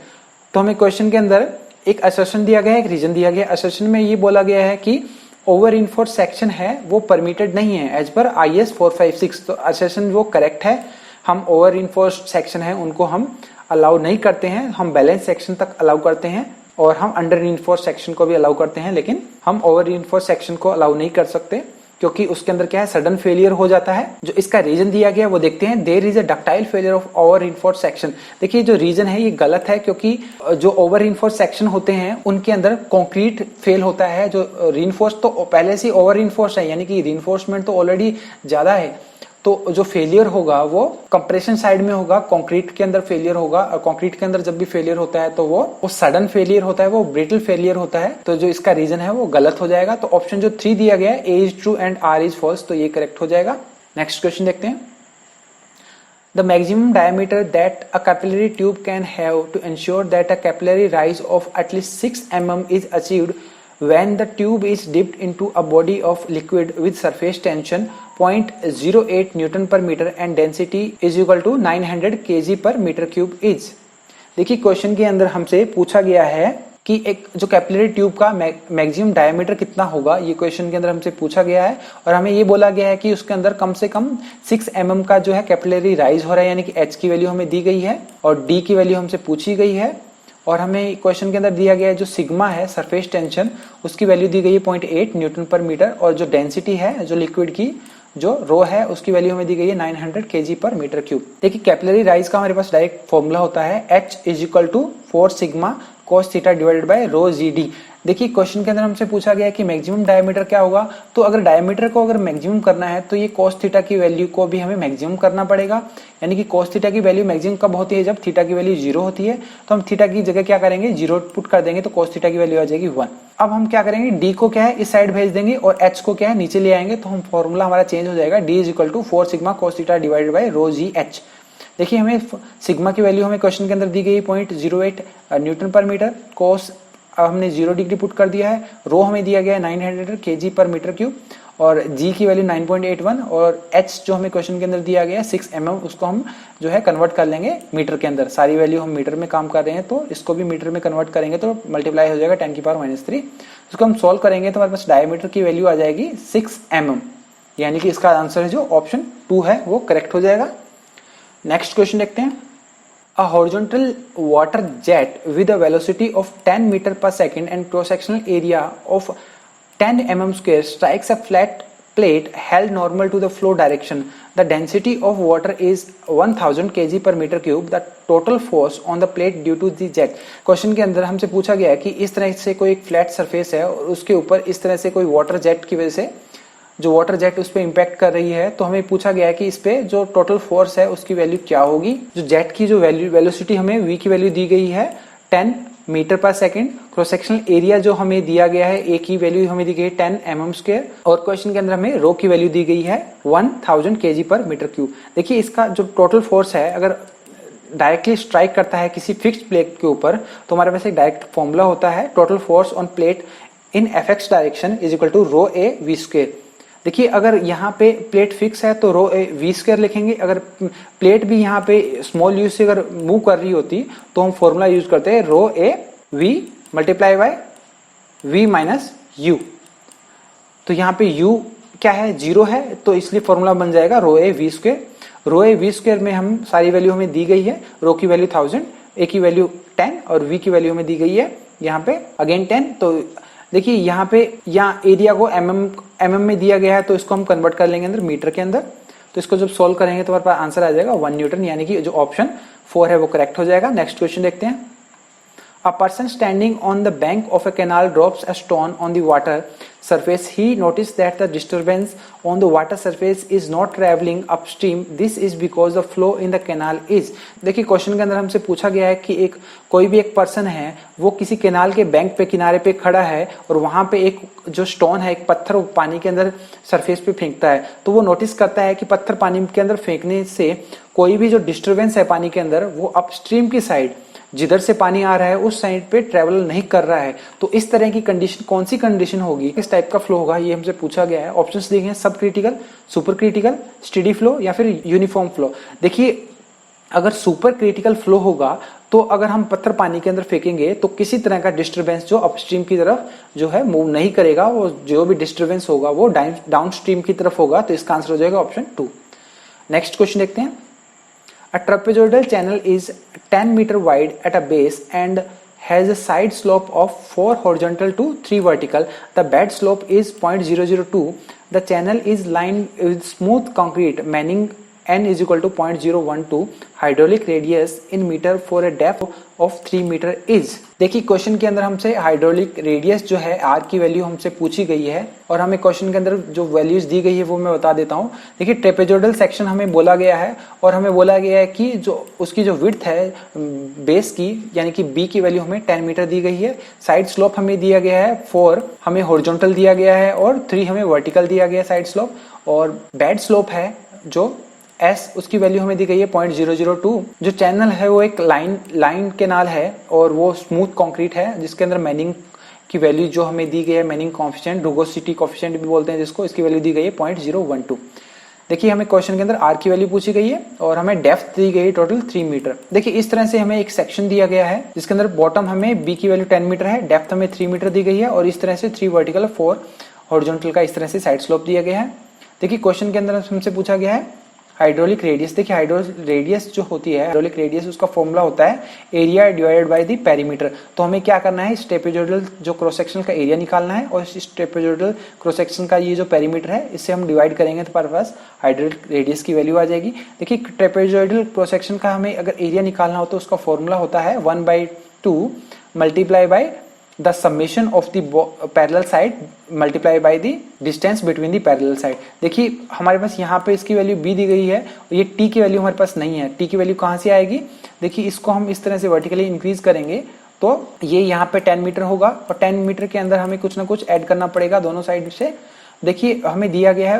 तो हमें क्वेश्चन के अंदर एक असर्शन दिया गया है, एक रीजन दिया गया है। असर्शन में ये बोला गया है कि ओवर रिइंफोर्स्ड सेक्शन है वो परमिटेड नहीं है एज पर IS 456। तो असर्शन वो करेक्ट है, हम ओवर रिइंफोर्स्ड सेक्शन है उनको हम अलाउ नहीं करते हैं, हम बैलेंस सेक्शन तक अलाउ करते हैं और हम अंडर रिइंफोर्स्ड सेक्शन को भी अलाउ करते हैं, लेकिन हम ओवर रिइंफोर्स्ड सेक्शन को अलाउ नहीं कर सकते क्योंकि उसके अंदर क्या है, सडन फेलियर हो जाता है। जो इसका रीजन दिया गया वो देखते हैं, there is a ductile failure of over reinforced section. देखिए जो रीजन है ये गलत है क्योंकि जो ओवर रिइंफोर्स्ड सेक्शन होते हैं उनके अंदर कंक्रीट फेल होता है। जो रिइंफोर्स तो पहले से ओवर रिइंफोर्स्ड है, यानी कि रिइंफोर्समेंट तो ऑलरेडी ज्यादा है, तो जो फेलियर होगा वो कंप्रेशन साइड में होगा, कंक्रीट के अंदर फेलियर होगा। और कंक्रीट के अंदर जब भी फेलियर होता है तो वो सडन फेलियर होता है, वो ब्रिटल फेलियर होता है। तो जो इसका रीजन है वो गलत हो जाएगा। तो ऑप्शन जो 3 दिया गया है A is true and R is false, तो ये करेक्ट हो जाएगा। नेक्स्ट क्वेश्चन देखते हैं। The maximum diameter that a capillary tube can have to ensure that a capillary rise of at least 6 mm is achieved when the tube is dipped into a body of liquid with surface tension 0.08 Newton per meter and density is equal to 900 kg per meter cube is। देखिए question के अंदर हमसे पूछा गया है कि एक जो कैपिलरी ट्यूब का मैक्सिमम डायमीटर कितना होगा, ये क्वेश्चन के अंदर हमसे पूछा गया है और हमें ये बोला गया है कि उसके अंदर कम से कम 6 mm का जो है कैपिलरी राइज हो रहा है, यानी कि H की वैल्यू हमें दी गई है और D की वैल्यू हमसे पूछी गई है। और हमें क्वेश्चन के अंदर दिया गया है जो सिग्मा है सरफेस टेंशन उसकी वैल्यू दी गई है 0.8 न्यूटन पर मीटर, और जो डेंसिटी है जो लिक्विड की जो रो है उसकी वैल्यू हमें दी गई है 900 kg पर मीटर क्यूब। देखिए कैपिलरी राइज का हमारे पास डायरेक्ट फॉर्मूला होता है H is equal to 4 sigma cos theta divided by rho GD। देखिए क्वेश्चन के अंदर हमसे पूछा गया है कि मैक्सिमम डायमीटर क्या होगा, तो अगर डायमीटर को अगर मैक्सिमम करना है तो ये cos थीटा की वैल्यू को भी हमें मैक्सिमम करना पड़ेगा, यानी कि cos थीटा की वैल्यू मैक्सिमम कब होती है, जब थीटा की वैल्यू 0 होती है। तो हम थीटा की जगह क्या करेंगे, 0 पुट कर देंगे तो cos थीटा की वैल्यू आ जाएगी 1। अब हम क्या करेंगे, D को क्या है इस साइड भेज देंगे और H को क्या है नीचे ले आएंगे, तो हम फॉर्मूला हमारा चेंज हो जाएगा, D is equal to 4 sigma cos theta divided by rho GH। देखिए हमें सिग्मा की वैल्यू हमें क्वेश्चन के अंदर दी गई 0.08 न्यूटन पर मीटर, कोस हमने 0 डिग्री पुट कर दिया है, रो हमें दिया गया है 900 kg पर मीटर क्यूब और G की वैल्यू 9.81 और H जो हमें क्वेश्चन के अंदर दिया गया है 6 mm, उसको हम जो है कन्वर्ट कर लेंगे मीटर के अंदर। सारी वैल्यू हम मीटर में काम कर रहे हैं तो इसको भी मीटर में कन्वर्ट करेंगे तो मल्टीप्लाई हो जाएगा 10 की पावर -3। इसको हम सोल्व करेंगे तो हमारे पास डायमीटर की वैल्यू आ जाएगी 6 mm, यानी कि इसका आंसर है जो ऑप्शन 2 है वो करेक्ट हो जाएगा। नेक्स्ट क्वेश्चन देखते हैं। A horizontal water jet with a velocity of 10 meter per second and cross-sectional area of 10 mm square strikes a flat plate held normal to the flow direction. The density of water is 1000 kg per meter cube. The total force on the plate due to the jet। Question के अंदर हमसे पूछा गया है कि इस तरह से कोई एक फ्लैट सरफेस है और उसके ऊपर इस तरह से कोई वाटर जेट की वजह से जो वाटर जेट उस पर इम्पैक्ट कर रही है, तो हमें पूछा गया है कि इस पे जो टोटल फोर्स है उसकी वैल्यू क्या होगी। जो जेट की जो वेलोसिटी हमें v की वैल्यू दी गई है 10 मीटर पर सेकंड, क्रॉस सेक्शनल एरिया जो हमें दिया गया है a की वैल्यू हमें दी गई है 10 mm स्क्वायर और क्वेश्चन के अंदर हमें रो की वैल्यू दी गई है 1000 kg पर मीटर क्यूब। देखिए इसका जो टोटल फोर्स है अगर डायरेक्टली स्ट्राइक करता है किसी फिक्स्ड प्लेट के ऊपर तो हमारे पास एक डायरेक्ट फॉर्मूला होता है total force on plate in fx direction is equal to rho a v square. देखिए अगर यहाँ पे प्लेट फिक्स है तो रो ए वी स्क्वायर लिखेंगे, अगर प्लेट भी यहाँ पे स्मॉल यू से अगर मूव कर रही होती तो हम फॉर्मूला यूज करते हैं rho A V multiply by V minus U. तो यहाँ पे u क्या है, 0 है, तो इसलिए फॉर्मूला बन जाएगा rho A V square. Rho A V square में हम सारी वैल्यू हमें दी गई है, रो की वैल्यू 1000, ए की वैल्यू 10 और वी की वैल्यू हमें दी गई है यहाँ पे अगेन 10। तो देखिए यहाँ पे यहाँ एरिया को mm में दिया गया है, तो इसको हम कन्वर्ट कर लेंगे अंदर मीटर के अंदर। तो इसको जब सोल्व करेंगे तो हमारे पास आंसर आ जाएगा 1 न्यूटन, यानी कि जो ऑप्शन 4 है वो करेक्ट हो जाएगा। नेक्स्ट क्वेश्चन देखते हैं। A person standing on the bank of a canal drops a stone on the water surface. He noticed that the disturbance on the water surface is not traveling upstream. This is because the flow in the canal is. देखिए question के अंदर हमसे पूछा गया है कि कोई भी एक पर्सन है, वो किसी केनाल के बैंक पे किनारे पे खड़ा है और वहां पे एक जो स्टोन है, एक पत्थर वो पानी के अंदर सरफेस पे फेंकता है। तो वो नोटिस करता है कि पत्थर पानी के अंदर फेंकने से कोई भी जो डिस्टर्बेंस है पानी के अंदर वो अपस्ट्रीम की साइड, जिधर से पानी आ रहा है उस साइड पे ट्रेवल नहीं कर रहा है। तो इस तरह की कंडीशन, कौन सी कंडीशन होगी, किस टाइप का फ्लो होगा, ये हमसे पूछा गया है। ऑप्शंस देखें, सब critical, super critical, steady flow या फिर यूनिफॉर्म फ्लो। देखिए अगर सुपर क्रिटिकल फ्लो होगा तो अगर हम पत्थर पानी के अंदर फेंकेंगे तो किसी तरह का डिस्टर्बेंस जो अपस्ट्रीम की तरफ जो है मूव नहीं करेगा, वो जो भी डिस्टर्बेंस होगा वो डाउनस्ट्रीम की तरफ होगा। तो इसका आंसर हो जाएगा ऑप्शन 2। नेक्स्ट क्वेश्चन देखते हैं। A trapezoidal channel is 10 meter wide at a base and has a side slope of 4 horizontal to 3 vertical. The bed slope is 0.002. The channel is lined with smooth concrete, meaning n is equal to 0.012. Hydraulic radius in meter for a depth of 3 meter is. देखिए question के अंदर हमसे hydraulic radius जो है r की value हमसे पूछी गई है और हमें क्वेश्चन के अंदर जो वैल्यूज दी गई है वो मैं बता देता हूँ। देखिए ट्रेपेजोइडल सेक्शन हमें बोला गया है और हमें बोला गया है कि जो उसकी जो विड्थ है बेस की, यानी कि b की वैल्यू हमें 10 मीटर दी गई है। साइड स्लोप हमें दिया गया है 4, हमें हॉरिजॉन्टल दिया गया है और 3 हमें वर्टिकल दिया गया है साइड स्लोप। और बेड स्लोप है जो S, उसकी वैल्यू हमें दी गई है 0.002। जो चैनल है वो एक लाइन केनाल है और वो स्मूथ कंक्रीट है जिसके अंदर मैनिंग की वैल्यू जो हमें दी गई है, मैनिंग कॉफिशिएंट, रुगोसिटी कॉफिशिएंट भी बोलते हैं जिसको, इसकी वैल्यू दी गई है 0.012। देखिए हमें क्वेश्चन के अंदर r की वैल्यू पूछी गई है और हमें डेप्थ दी गई है टोटल 3 मीटर। देखिए इस तरह से हमें एक सेक्शन दिया गया है जिसके अंदर बॉटम हमें b की वैल्यू 10 मीटर है, डेप्थ हमें 3 मीटर दी गई है और इस तरह से 3 वर्टिकल 4 हॉरिजॉन्टल का इस तरह से साइड स्लोप दिया गया है। देखिए क्वेश्चन के अंदर हमसे पूछा गया है हाइड्रोलिक रेडियस। देखिए हाइड्रोलिक रेडियस जो होती है, हाइड्रोलिक रेडियस उसका फॉर्मूला होता है area divided by the perimeter. तो हमें क्या करना है, इस ट्रेपेजोइडल जो क्रॉस सेक्शन का एरिया निकालना है और इस ट्रेपेजोइडल क्रॉस सेक्शन का ये जो पेरीमीटर है इससे हम डिवाइड करेंगे तो हमारे पास हाइड्रोलिक रेडियस की वैल्यू आ जाएगी। देखिए ट्रेपेजोइडल क्रॉस सेक्शन का हमें अगर एरिया निकालना हो तो उसका फॉर्मूला होता है 1/2 multiply by the summation of the parallel side multiply by the distance between the parallel side। देखिए हमारे पास यहाँ पे इसकी वैल्यू b दी गई है और ये t की वैल्यू हमारे पास नहीं है। t की वैल्यू कहाँ से आएगी, देखिए इसको हम इस तरह से वर्टिकली इंक्रीज करेंगे तो ये यहाँ पे 10 मीटर होगा और 10 मीटर के अंदर हमें कुछ ना कुछ ऐड करना पड़ेगा दोनों साइड से। देखिए हमें दिया गया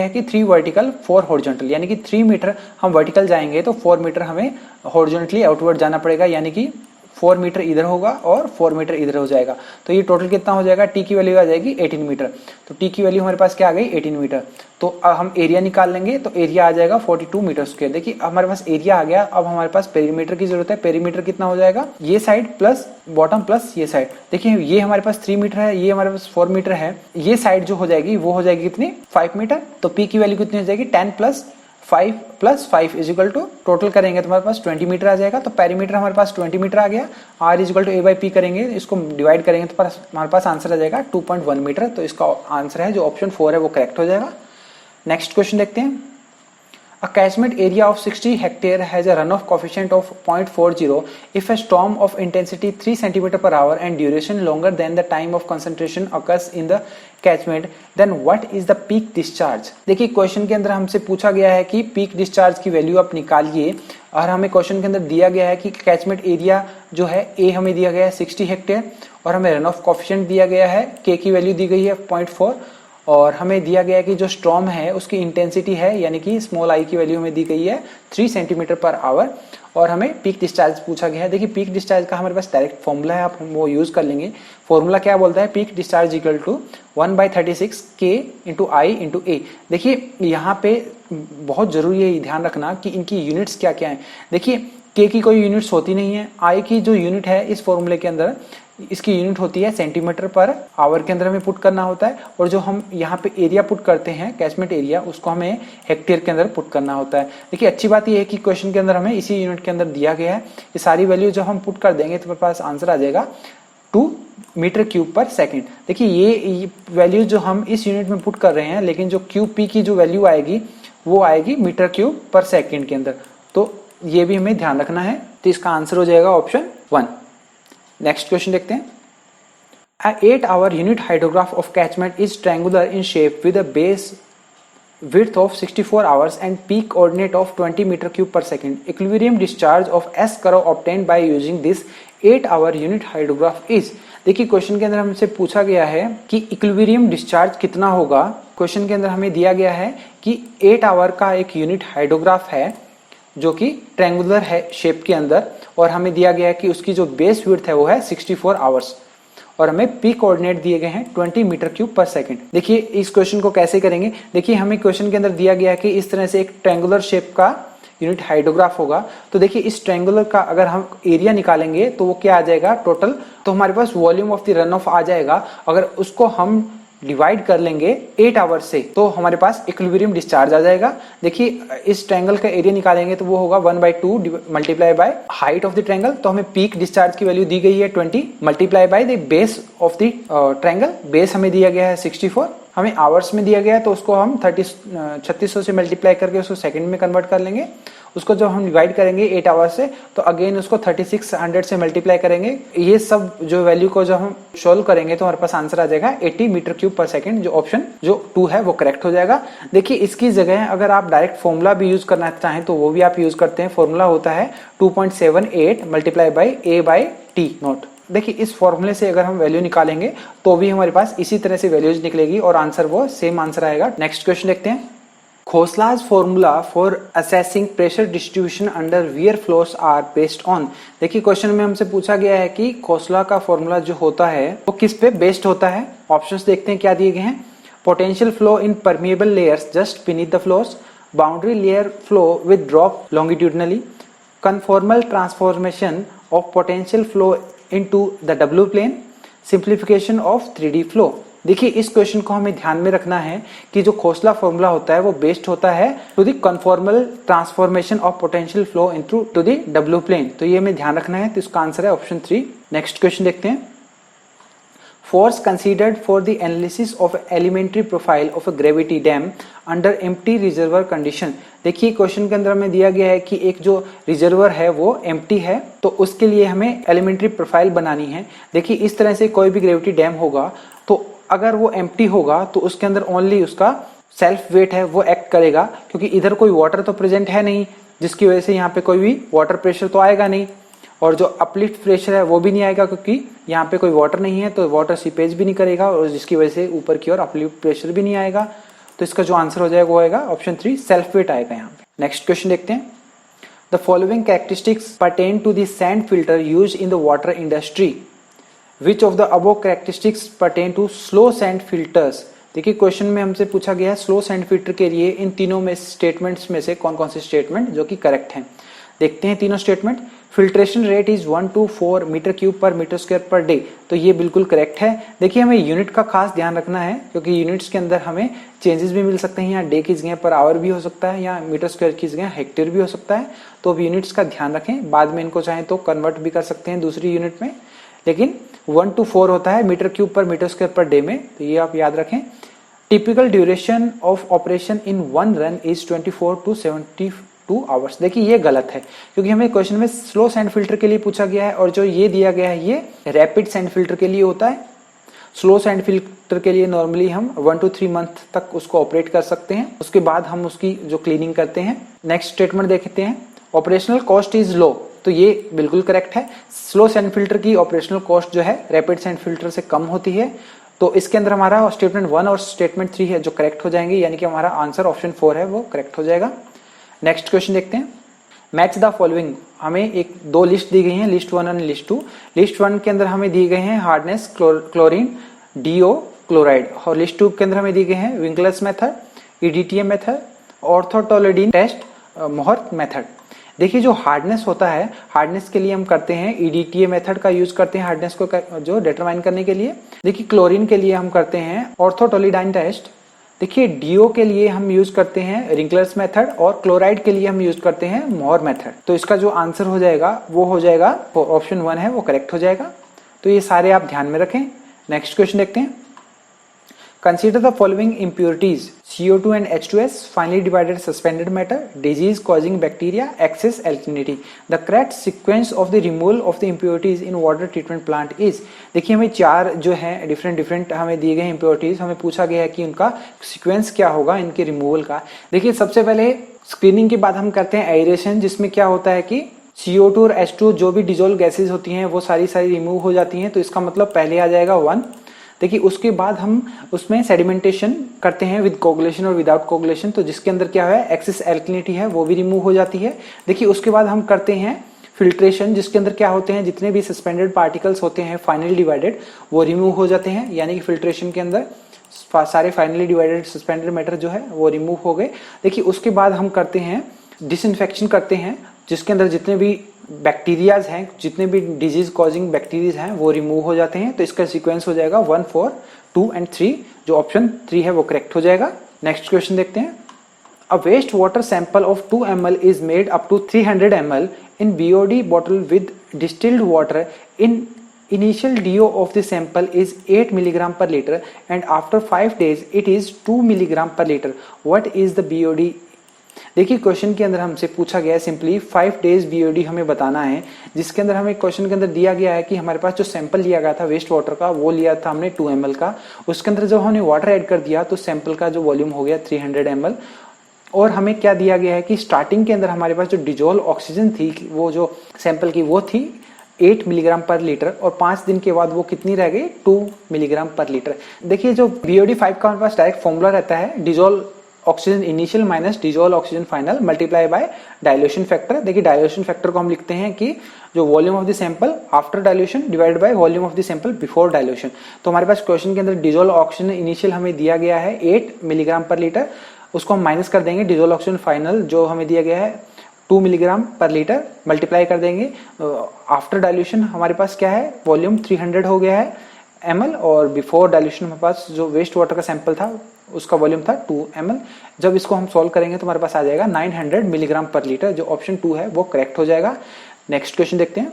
है कि 3 वर्टिकल 4 हॉरिजॉन्टल, यानी कि 3 मीटर हम वर्टिकल जाएंगे तो 4 मीटर हमें हॉरिजॉन्टली आउटवर्ड जाना पड़ेगा, यानी कि 4 मीटर इधर होगा और 4 मीटर इधर हो जाएगा। तो ये टोटल कितना हो जाएगा, टी की वैल्यू आ जाएगी 18 मीटर। तो टी की वैल्यू हमारे पास क्या आ गई 18 मीटर। तो अब हम एरिया निकाल लेंगे तो एरिया आ जाएगा 42 मीटर स्क्वायर। देखिए हमारे पास एरिया आ गया, अब हमारे पास पेरीमीटर की जरूरत है। पेरीमीटर कितना हो जाएगा, ये साइड प्लस बॉटम प्लस ये साइड। देखिए ये हमारे पास 3 मीटर है, ये हमारे पास 4 मीटर है, ये साइड जो हो जाएगी वो हो जाएगी कितनी 5 मीटर। तो पी की वैल्यू कितनी हो जाएगी 10 plus 5 is equal to total करेंगे तो हमारे पास 20 मीटर आ जाएगा। तो पेरीमीटर हमारे पास 20 मीटर आ गया। r is equal to a/p करेंगे, इसको डिवाइड करेंगे तो हमारे पास आंसर आ जाएगा 2.1 मीटर। तो इसका आंसर है जो ऑप्शन 4 है वो करेक्ट हो जाएगा। नेक्स्ट क्वेश्चन देखते हैं। A catchment area of 60 hectare has a runoff coefficient of 0.40 if a storm of intensity 3 cm per hour and duration longer than the time of concentration occurs in the catchment, then what is the peak discharge। देखिए question के अंदर हमसे पूछा गया है कि peak discharge की value आप निकालिए और हमें क्वेश्चन के अंदर दिया गया है कि कैचमेंट एरिया जो है ए हमें दिया गया है 60 हेक्टेयर और हमें रन ऑफ कोफिशिएंट दिया गया है, के की वैल्यू दी गई है 0.4 और हमें दिया गया है कि जो स्टॉर्म है उसकी इंटेंसिटी है यानी कि स्मॉल आई की वैल्यू हमें दी गई है 3 सेंटीमीटर पर आवर और हमें पीक डिस्चार्ज पूछा गया है। देखिए पीक डिस्चार्ज का हमारे पास डायरेक्ट फॉर्मूला है, आप वो यूज कर लेंगे। फॉर्मूला क्या बोलता है, peak discharge equal to 1/36 K into I into A. देखिए यहाँ पे बहुत जरूरी है ध्यान रखना कि इनकी यूनिट्स क्या क्या है। देखिए के की कोई यूनिट्स होती नहीं है, आई की जो यूनिट है इस फॉर्मूले के अंदर इसकी यूनिट होती है सेंटीमीटर पर आवर के अंदर हमें पुट करना होता है और जो हम यहाँ पे एरिया पुट करते हैं कैचमेंट एरिया उसको हमें हेक्टेयर के अंदर पुट करना होता है। देखिए अच्छी बात यह है कि क्वेश्चन के अंदर हमें इसी यूनिट के अंदर दिया गया है। ये सारी वैल्यू जब हम पुट कर देंगे तो हमारे पास आंसर आ जाएगा 2 मीटर क्यूब पर सेकेंड। देखिए ये वैल्यू जो हम इस यूनिट में पुट कर रहे हैं लेकिन जो क्यूब पी की जो वैल्यू आएगी वो आएगी मीटर क्यूब पर सेकेंड के अंदर, तो ये भी हमें ध्यान रखना है। तो इसका आंसर हो जाएगा ऑप्शन 1। नेक्स्ट क्वेश्चन देखते हैं। A 8-hour unit hydrograph of catchment is triangular in shape with a base width of 64 hours and peak coordinate of 20 meter cube per second. Equilibrium discharge of S curve obtained by using this 8-hour unit hydrograph is। देखिए question के अंदर हमसे पूछा गया है कि equilibrium discharge कितना होगा। क्वेश्चन के अंदर हमें दिया गया है कि 8 आवर का एक यूनिट हाइड्रोग्राफ है जो कि ट्रायंगुलर है शेप के अंदर और हमें दिया गया है कि उसकी जो बेस विड्थ है वो है 64 आवर्स और हमें पीक कोऑर्डिनेट दिए गए हैं 20 मीटर क्यूब पर सेकंड। देखिए इस क्वेश्चन को कैसे करेंगे। देखिए हमें क्वेश्चन के अंदर दिया गया है कि इस तरह से एक ट्रायंगुलर शेप का यूनिट हाइड्रोग्राफ होगा। तो देखिए इस ट्रायंगुलर का अगर हम एरिया निकालेंगे तो वो क्या आ जाएगा टोटल, तो हमारे पास volume of the run off आ जाएगा। अगर उसको हम डिवाइड कर लेंगे 8 आवर्स से तो हमारे पास इक्विलिब्रियम डिस्चार्ज आ जाएगा। देखिए इस ट्रायंगल का एरिया निकालेंगे तो वो होगा 1/2 multiply by height of the triangle, तो हमें पीक डिस्चार्ज की वैल्यू दी गई है 20 multiply by the base of the triangle. Base हमें दिया गया है 64, हमें आवर्स में दिया गया है तो उसको हम 3600 से मल्टीप्लाई करके उसको सेकंड में कन्वर्ट कर लेंगे। उसको जब हम डिवाइड करेंगे 8 आवर्स से तो अगेन उसको 3600 से मल्टीप्लाई करेंगे। ये सब जो वैल्यू को जब हम सोल्व करेंगे तो हमारे पास आंसर आ जाएगा 80 मीटर क्यूब पर सेकंड, जो ऑप्शन जो 2 है वो करेक्ट हो जाएगा। देखिए इसकी जगह अगर आप डायरेक्ट फॉर्मूला भी यूज करना चाहें तो वो भी आप यूज करते हैं। फॉर्मूला होता है 2.78 multiply by A by T not. देखिए इस फॉर्मूले से अगर हम वैल्यू निकालेंगे तो भी हमारे पास इसी तरह से वैल्यूज निकलेगी और आंसर वो सेम आंसर आएगा। नेक्स्ट क्वेश्चन देखते हैं। खोसला's formula for assessing pressure distribution under weir flows are based on। देखिए क्वेश्चन में हमसे पूछा गया है कि खोसला का फॉर्मूला जो होता है वो किस पे बेस्ड होता है। ऑप्शंस देखते हैं क्या दिए गए हैं। Potential flow in permeable layers just beneath the floors, boundary layer flow with drop longitudinally, conformal transformation of potential flow into the W plane, simplification of 3D flow. देखिए इस क्वेश्चन को हमें ध्यान में रखना है कि जो खोसला फॉर्मूला होता है वो बेस्ड होता है to the conformal transformation of potential flow into to the W plane, तो ये हमें ध्यान रखना है। तो इसका आंसर है ऑप्शन 3। नेक्स्ट क्वेश्चन देखते हैं। Force considered for the analysis of elementary profile of a gravity dam under empty reservoir condition. देखिए क्वेश्चन के अंदर हमें दिया गया है कि एक जो रिजर्वर है वो एम्प्टी है तो उसके लिए हमें एलिमेंट्री प्रोफाइल बनानी है। देखिए इस तरह से कोई भी ग्रेविटी डैम होगा तो अगर वो एम्प्टी होगा तो उसके अंदर ओनली उसका सेल्फ वेट है वो एक्ट करेगा, क्योंकि इधर कोई वाटर तो प्रेजेंट है नहीं जिसकी वजह से यहाँ पे कोई भी वाटर प्रेशर तो आएगा नहीं और जो अपलिफ्ट प्रेशर है वो भी नहीं आएगा क्योंकि यहाँ पे कोई वाटर नहीं है, तो वाटर सीपेज भी नहीं करेगा और जिसकी वजह से ऊपर की ओर अपलिफ्ट प्रेशर भी नहीं आएगा। तो इसका जो आंसर हो जाएगा वो आएगा ऑप्शन 3 सेल्फ वेट आएगा यहाँ पे। नेक्स्ट क्वेश्चन देखते हैं। The following characteristics pertain to the sand filter use in the water industry, Which of the above characteristics pertain to slow sand filters। देखिए क्वेश्चन में हमसे पूछा गया है स्लो सैंड फिल्टर के लिए इन तीनों में स्टेटमेंट्स में से कौन कौन से स्टेटमेंट जो कि करेक्ट हैं। देखते हैं तीनों statement. Filtration rate is 1 to 4 metre cube per metre square per day, तो ये बिल्कुल करेक्ट है। देखिए हमें यूनिट का खास ध्यान रखना है क्योंकि यूनिट्स के अंदर हमें चेंजेस भी मिल सकते हैं। यहाँ डे की जगह पर आवर भी हो सकता है या मीटर स्क्वायर की जगह हेक्टेयर भी हो सकता है, तो अब यूनिट्स का ध्यान रखें। बाद में इनको चाहें तो कन्वर्ट भी कर सकते हैं दूसरी यूनिट में, लेकिन 1 to 4 होता है metre cube per metre square per day में, तो ये आप याद रखें। Typical duration of operation in one run is 24 to 72 hours. देखिए ये गलत है क्योंकि हमें क्वेश्चन में स्लो सैंड फिल्टर के लिए पूछा गया है और जो ये दिया गया है ये रैपिड सैंड फिल्टर के लिए होता है। स्लो सैंड फिल्टर के लिए नॉर्मली हम 1 to 3 मंथ तक उसको ऑपरेट कर सकते हैं, उसके बाद हम उसकी जो क्लीनिंग करते हैं। नेक्स्ट स्टेटमेंट देखते हैं। ऑपरेशनल कॉस्ट इज लो, तो ये बिल्कुल करेक्ट है। स्लो सैंड फिल्टर की ऑपरेशनल कॉस्ट जो है रैपिड सैंड फिल्टर से कम होती है। तो इसके अंदर हमारा स्टेटमेंट 1 और स्टेटमेंट 3 है जो करेक्ट हो जाएंगे, यानी कि हमारा आंसर ऑप्शन 4 है वो करेक्ट हो जाएगा। नेक्स्ट क्वेश्चन देखते हैं, मैच द फॉलोइंग। हमें एक दो लिस्ट दी गई है, लिस्ट 1 और लिस्ट 2। लिस्ट 1 के अंदर हमें दी गए हैं हार्डनेस, क्लोरीन, डीओ, क्लोराइड, और लिस्ट 2 के अंदर हमें दी गए हैं Winkler's method, EDTM method, orthotolidine test, Mohr method. देखिए जो हार्डनेस होता है, हार्डनेस के लिए हम करते हैं ईडीटीए मेथड का यूज करते हैं हार्डनेस को जो डिटरमाइन करने के लिए। देखिए क्लोरीन के लिए हम करते हैं ऑर्थोटोलिडाइन टेस्ट। देखिए डीओ के लिए हम यूज करते हैं रिंकलर्स मेथड, और क्लोराइड के लिए हम यूज करते हैं मोहर मेथड। तो इसका जो आंसर हो जाएगा वो हो जाएगा ऑप्शन 1 है वो करेक्ट हो जाएगा। तो ये सारे आप ध्यान में रखें। नेक्स्ट क्वेश्चन देखते हैं, consider the following impurities: CO2 and H2S, finely divided suspended matter, disease causing bacteria, excess alkalinity. The correct sequence of the removal of the impurities in water treatment plant is। देखिए हमें चार जो है different हमें दिए गए impurities, हमें पूछा गया है कि उनका सीक्वेंस क्या होगा इनके रिमूवल का। देखिए सबसे पहले स्क्रीनिंग के बाद हम करते हैं एरेशन, जिसमें क्या होता है कि CO2 और H2 जो भी डिजोल्व गैसेज होती हैं वो सारी रिमूव हो जाती हैं। तो इसका मतलब पहले आ जाएगा 1। देखिए उसके बाद हम उसमें सेडिमेंटेशन करते हैं विद कोगुलेशन और विदाउट कोगुलेशन, तो जिसके अंदर क्या है एक्सेस एल्कलिनिटी है वो भी रिमूव हो जाती है। देखिए उसके बाद हम करते हैं फिल्ट्रेशन, जिसके अंदर क्या होते हैं जितने भी सस्पेंडेड पार्टिकल्स होते हैं फाइनली डिवाइडेड वो रिमूव हो जाते हैं, यानी कि फिल्ट्रेशन के अंदर सारे फाइनली डिवाइडेड सस्पेंडेड मैटर जो है वो रिमूव हो गए। देखिए उसके बाद हम करते हैं डिसइंफेक्शन करते हैं, जिसके अंदर जितने भी बैक्टीरियाज हैं, जितने भी डिजीज कॉजिंग बैक्टीरियाज हैं वो रिमूव हो जाते हैं। तो इसका सीक्वेंस हो जाएगा 1, 4, 2 एंड 3, जो ऑप्शन 3 है वो करेक्ट हो जाएगा। नेक्स्ट क्वेश्चन देखते हैं, a waste water sample of 2 ml is made up to 300 ml in BOD bottle with distilled water. In initial DO of the sample is 8 mg per liter and after 5 days it is 2 mg per liter. What is the BOD? देखिए question के अंदर हमसे पूछा गया है simply 5 days BOD हमें बताना है, जिसके अंदर हमें क्वेश्चन के अंदर दिया गया है कि हमारे पास जो सैंपल लिया गया था वेस्ट वाटर का वो लिया था हमने 2 ml का। उसके अंदर जब हमने वाटर ऐड कर दिया तो सैंपल का जो वॉल्यूम हो गया 300 ml। और हमें क्या दिया गया है कि स्टार्टिंग के अंदर हमारे पास जो डिजोल्व ऑक्सीजन थी वो जो सैंपल की वो थी 8 मिलीग्राम पर लीटर, और 5 दिन के बाद वो कितनी रह गई 2 मिलीग्राम पर लीटर। देखिए जो BOD 5 का हमारे पास डायरेक्ट फॉर्मूला रहता है dissolve oxygen initial minus dissolve oxygen final multiply by dilution factor. देखिए डाइल्यूशन फैक्टर को हम लिखते हैं कि जो volume of the sample after dilution divided by volume of the sample before dilution. तो हमारे पास क्वेश्चन के अंदर डिजोल्व ऑक्सीजन इनिशियल हमें दिया गया है 8 मिलीग्राम पर लीटर, उसको हम माइनस कर देंगे डिजोल्व ऑक्सीजन फाइनल जो हमें दिया गया है 2 मिलीग्राम पर लीटर, मल्टीप्लाई कर देंगे आफ्टर डाइल्यूशन हमारे पास क्या है वॉल्यूम 300 हो गया है ml, और बिफोर डाइल्यूशन हमारे पास जो वेस्ट वाटर का सैंपल था उसका वॉल्यूम था 2 ml। जब इसको हम सॉल्व करेंगे तो हमारे पास आ जाएगा 900 मिलीग्राम पर लीटर, जो ऑप्शन 2 है वो करेक्ट हो जाएगा। नेक्स्ट क्वेश्चन देखते हैं,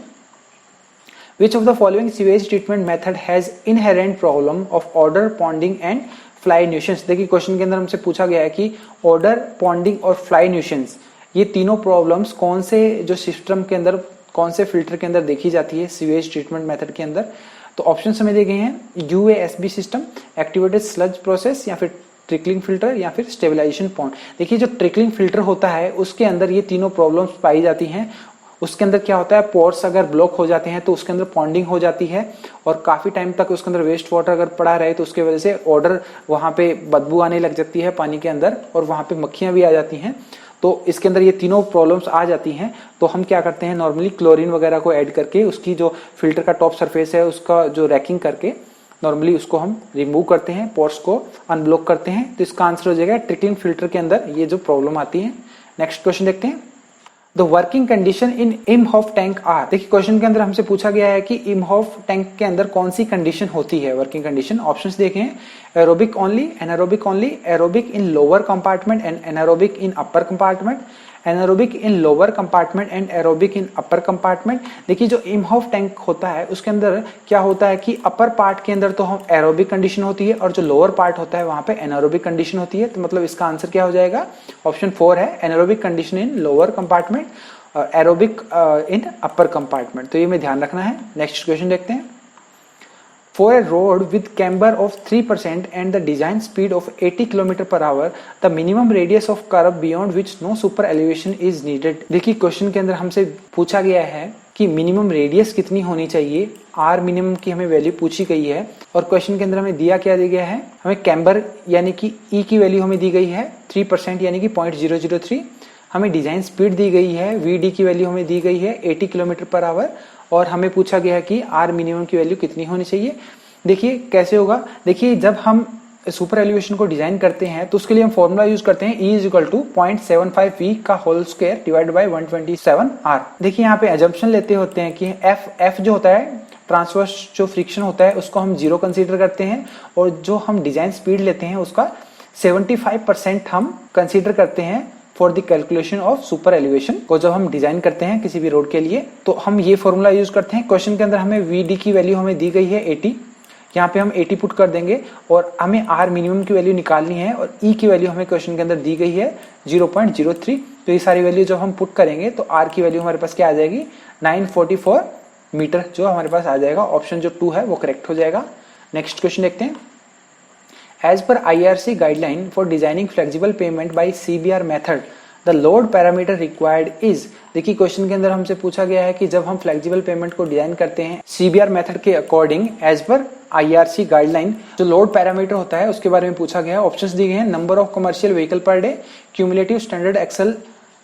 which of the following sewage treatment method has inherent problem of odour ponding and fly nuisances. देखिए क्वेश्चन के अंदर हमसे पूछा गया है कि ऑर्डर पॉन्डिंग और फ्लाई न्यूशंस ये तीनों प्रॉब्लम्स कौन से जो सिस्टम के अंदर कौन से फिल्टर के अंदर देखी जाती है सीवेज ट्रीटमेंट मेथड के अंदर। तो ऑप्शन हमें दिए गए हैं UASB system, activated sludge process, या फिर ट्रिकलिंग फिल्टर, या फिर स्टेबलाइजेशन पॉन्ड। देखिए जो ट्रिकलिंग फिल्टर होता है उसके अंदर ये तीनों प्रॉब्लम्स पाई जाती हैं। उसके अंदर क्या होता है पोर्स अगर ब्लॉक हो जाते हैं तो उसके अंदर पॉन्डिंग हो जाती है, और काफी टाइम तक उसके अंदर वेस्ट वाटर अगर पड़ा रहे तो उसके वजह से ऑर्डर वहां पे बदबू आने लग जाती है पानी के अंदर, और वहां पे मक्खियां भी आ जाती हैं। तो इसके अंदर ये तीनों प्रॉब्लम्स आ जाती हैं। तो हम क्या करते हैं नॉर्मली क्लोरीन वगैरह को ऐड करके उसकी जो फिल्टर का टॉप सरफेस है उसका जो रैकिंग करके नॉर्मली उसको हम रिमूव करते हैं, पोर्स को अनब्लॉक करते हैं। तो इसका आंसर हो जाएगा ट्रिकलिंग फिल्टर के अंदर ये जो प्रॉब्लम आती है। नेक्स्ट क्वेश्चन देखते हैं, the working condition in Imhoff tank are. देखिए क्वेश्चन के अंदर हमसे पूछा गया है कि इमहॉफ टैंक के अंदर कौन सी कंडीशन होती है वर्किंग कंडीशन। ऑप्शंस देखें, aerobic only, anaerobic only, aerobic in lower compartment and anaerobic in upper compartment, anaerobic in lower compartment and aerobic in upper compartment. देखिए जो इमहॉफ टैंक होता है उसके अंदर क्या होता है कि अपर पार्ट के अंदर तो हम एरोबिक कंडीशन होती है, और जो लोअर पार्ट होता है वहां पे एनारोबिक कंडीशन होती है। तो मतलब इसका आंसर क्या हो जाएगा ऑप्शन 4 है, anaerobic condition in lower compartment और एरोबिक इन अपर कंपार्टमेंट। तो ये में ध्यान रखना है। नेक्स्ट क्वेश्चन देखते हैं, For a road with camber of 3% and the design speed of 80 km per hour, the minimum radius of curve beyond which no super elevation is needed। देखिए क्वेश्चन के अंदर हमसे पूछा गया है कि मिनिमम रेडियस कितनी होनी चाहिए, आर मिनिमम की हमें वैल्यू पूछी गई है। और क्वेश्चन के अंदर हमें दिया क्या दिया गया है, हमें कैम्बर यानी कि ई की वैल्यू हमें दी गई है 3% यानी कि 0.003। हमें डिजाइन स्पीड दी गई है, वी की वैल्यू हमें दी गई है 80 किलोमीटर पर आवर। और हमें पूछा गया है कि आर मिनिमम की वैल्यू कितनी होनी चाहिए। देखिए कैसे होगा, देखिए जब हम सुपर एलिवेशन को डिजाइन करते हैं तो उसके लिए हम फॉर्मूला यूज करते हैं, E is equal to 0.75V का whole square divide by 127R। देखिए यहाँ पे एजम्पशन लेते होते हैं कि F जो होता है ट्रांसवर्स जो फ्रिक्शन होता है उसको हम 0 कंसीडर करते हैं, और जो हम डिजाइन स्पीड लेते हैं उसका 75% हम कंसीडर करते हैं for the calculation of super elevation को। जब हम डिजाइन करते हैं किसी भी रोड के लिए तो हम ये फॉर्मूला यूज करते हैं। क्वेश्चन के अंदर हमें VD की वैल्यू हमें दी गई है 80, यहाँ पे हम 80 पुट कर देंगे और हमें आर मिनिमम की वैल्यू निकालनी है, और ई की वैल्यू हमें क्वेश्चन के अंदर दी गई है 0.03। तो ये सारी वैल्यू जब हम पुट करेंगे तो आर की वैल्यू हमारे पास क्या आ जाएगी 944 मीटर जो हमारे पास आ जाएगा। ऑप्शन जो 2 है वो करेक्ट हो जाएगा। नेक्स्ट क्वेश्चन देखते हैं। As per IRC guideline for designing flexible pavement by CBR method the load parameter required is. देखिए क्वेश्चन के अंदर हमसे पूछा गया है कि जब हम फ्लेक्सिबल पेमेंट को डिजाइन करते हैं CBR मेथड के according as per IRC guideline, जो लोड पैरामीटर होता है उसके बारे में पूछा गया है। ऑप्शंस दिए गए हैं, number of commercial vehicle per day, cumulative standard axle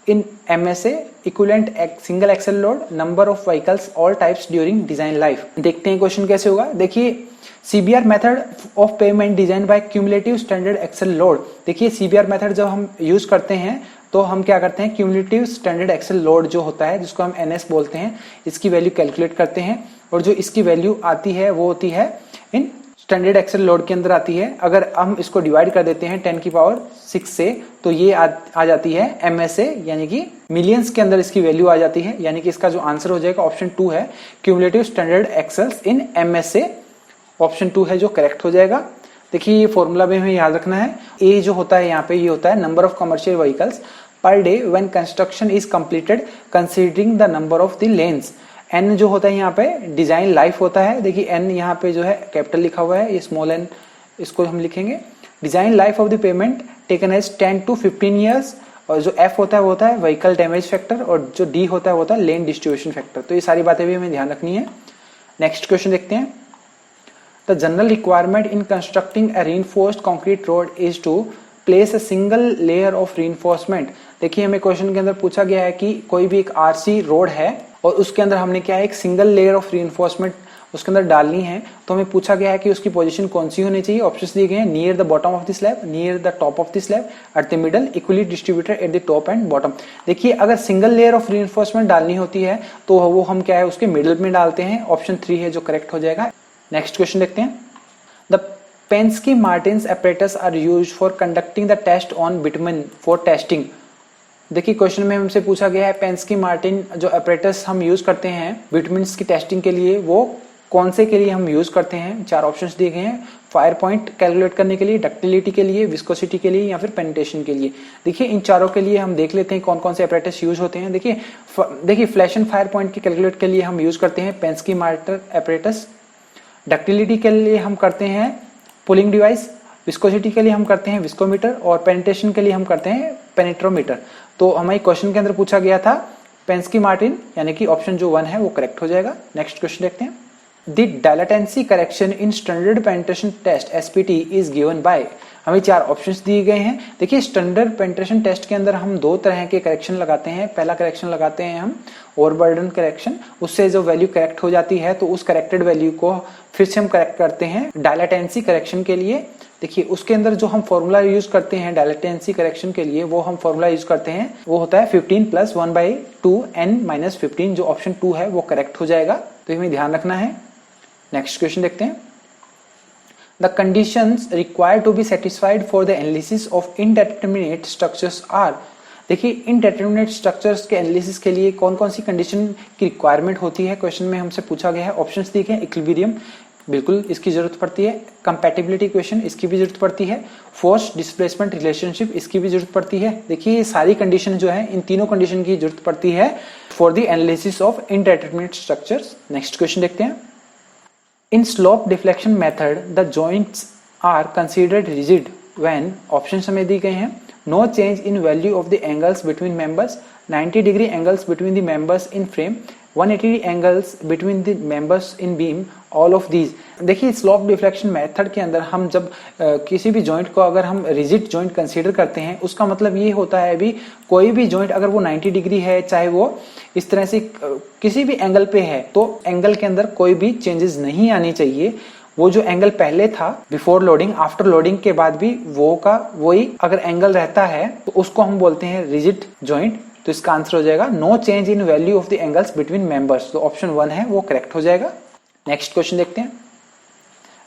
in MSA, equivalent single axle load, number of vehicles all types during design life. देखते हैं क्वेश्चन कैसे होगा। देखिए CBR method of pavement design by cumulative standard axle load. देखिए CBR method जब हम use करते हैं तो हम क्या करते हैं, क्यूमुलेटिव स्टैंडर्ड एक्सल लोड जो होता है जिसको हम NS बोलते हैं, इसकी वैल्यू कैलकुलेट करते हैं, और जो इसकी वैल्यू आती है वो होती है इन स्टैंडर्ड एक्सल लोड के अंदर आती है। अगर हम इसको डिवाइड कर देते हैं 10⁶ से तो ये आ जाती है MSA यानी कि मिलियंस के अंदर इसकी वैल्यू आ जाती है, यानी कि इसका जो आंसर हो जाएगा ऑप्शन 2 है, क्यूमुलेटिव स्टैंडर्ड एक्सल्स इन MSA। ऑप्शन 2 है जो करेक्ट हो जाएगा। देखिए ये फॉर्मूला में हमें याद रखना है, ए जो होता है यहाँ पे ये होता है number of commercial vehicles per day when construction is completed considering the number of the lanes. N जो होता है यहाँ पे डिजाइन लाइफ होता है। देखिए एन यहाँ पे जो है कैपिटल लिखा हुआ है, ये स्मॉल एन इसको हम लिखेंगे। Design life of the pavement taken as 10 to 15 years, और जो एफ होता है वो होता है व्हीकल डैमेज फैक्टर, और जो डी होता है वो होता है लेन डिस्ट्रीब्यूशन फैक्टर। तो ये सारी बातें भी हमें ध्यान रखनी है। नेक्स्ट क्वेश्चन देखते हैं। The general requirement in constructing a reinforced concrete road is to place a single layer of reinforcement। देखिए हमें क्वेश्चन के अंदर पूछा गया है कि कोई भी एक RC रोड है और उसके अंदर हमने क्या है एक सिंगल लेयर ऑफ reinforcement उसके अंदर डालनी है, तो हमें पूछा गया है कि उसकी पोजीशन कौन सी होनी चाहिए। ऑप्शंस दिए गए हैं, near the bottom of the slab, near the top of the slab, at the middle, equally distributed at the top and bottom. देखिए अगर सिंगल लेयर ऑफ reinforcement डालनी होती है तो वो हम क्या है उसके मिडल में डालते हैं। ऑप्शन 3 है जो करेक्ट हो जाएगा। नेक्स्ट क्वेश्चन देखते हैं। The Penske-Martins apparatus are used for conducting the test on bitumen for testing। देखिए क्वेश्चन में हमसे पूछा गया है Penske-Martin जो apparatus हम यूज करते हैं बिटुमेंस की टेस्टिंग के लिए वो कौन से के लिए हम यूज करते हैं। 4 ऑप्शंस दिए गए हैं, फायर पॉइंट कैलकुलेट करने के लिए, डक्टिलिटी के लिए, विस्कोसिटी के लिए या फिर पेनिट्रेशन के लिए। देखिए इन चारों के लिए हम देख लेते हैं कौन कौन से apparatus यूज होते हैं। देखिए फ्लैश एंड फायर पॉइंट के कैलकुलेट के लिए हम यूज करते हैं Penske-Martin apparatus। डक्टिलिटी के लिए हम करते हैं पुलिंग डिवाइस, विस्कोसिटी के लिए हम करते हैं विस्कोमीटर, और पेनिट्रेशन के लिए हम करते हैं पेनिट्रोमीटर। तो हमारे क्वेश्चन के अंदर पूछा गया था Penske-Martin यानी कि ऑप्शन जो 1 है वो करेक्ट हो जाएगा। नेक्स्ट क्वेश्चन देखते हैं। The dilatancy correction in standard penetration test SPT is given by. हमें 4 ऑप्शंस दिए गए हैं। देखिए स्टैंडर्ड पेनिट्रेशन टेस्ट के अंदर हम 2 तरह के करेक्शन लगाते हैं। पहला करेक्शन लगाते हैं हम ओवरबर्डन करेक्शन, उससे जो वैल्यू करेक्ट हो जाती है तो उस करेक्टेड वैल्यू को फिर से हम करेक्ट करते हैं डायलेटेंसी करेक्शन के लिए। देखिए उसके अंदर जो हम फॉर्मूला यूज करते हैं डायलेटेंसी करेक्शन के लिए वो हम फॉर्मूला यूज करते हैं, वो होता है 15 + 1/2 n-15, जो ऑप्शन 2 है वो करेक्ट हो जाएगा। तो हमें ध्यान रखना है। नेक्स्ट क्वेश्चन देखते हैं। The conditions required to be satisfied for the analysis of indeterminate structures are। देखिए इनडेटरमिनेट स्ट्रक्चर्स के एनालिसिस के लिए कौन कौन सी कंडीशन की रिक्वायरमेंट होती है क्वेश्चन में हमसे पूछा गया है। ऑप्शंस दिए हैं, इक्विलिब्रियम बिल्कुल इसकी जरूरत पड़ती है, कंपैटिबिलिटी इक्वेशन इसकी भी जरूरत पड़ती है, फोर्स डिस्प्लेसमेंट रिलेशनशिप इसकी भी जरूरत पड़ती है। देखिए ये सारी कंडीशन जो है इन तीनों कंडीशन की जरूरत पड़ती है for the analysis of indeterminate structures. Next question देखते हैं। In slope deflection method, the joints are considered rigid when options हमें दी गए हैं, no change in value of the angles between members, 90 degree angles between the members in frame, 180 angles between the members in beam all of these. देखिए slope deflection method के अंदर हम जब किसी भी जॉइंट को अगर हम रिजिड जॉइंट कंसीडर करते हैं, उसका मतलब ये होता है अभी कोई भी जॉइंट अगर वो 90 डिग्री है, चाहे वो इस तरह से किसी भी एंगल पे है, तो एंगल के अंदर कोई भी चेंजेस नहीं आनी चाहिए। वो जो एंगल पहले था बिफोर लोडिंग, आफ्टर लोडिंग के बाद भी वो का वही अगर एंगल रहता है तो उसको हम बोलते हैं रिजिड जॉइंट। तो इसका आंसर हो जाएगा no change in value of the angles between members. तो ऑप्शन 1 है वो करेक्ट हो जाएगा। नेक्स्ट क्वेश्चन देखते हैं,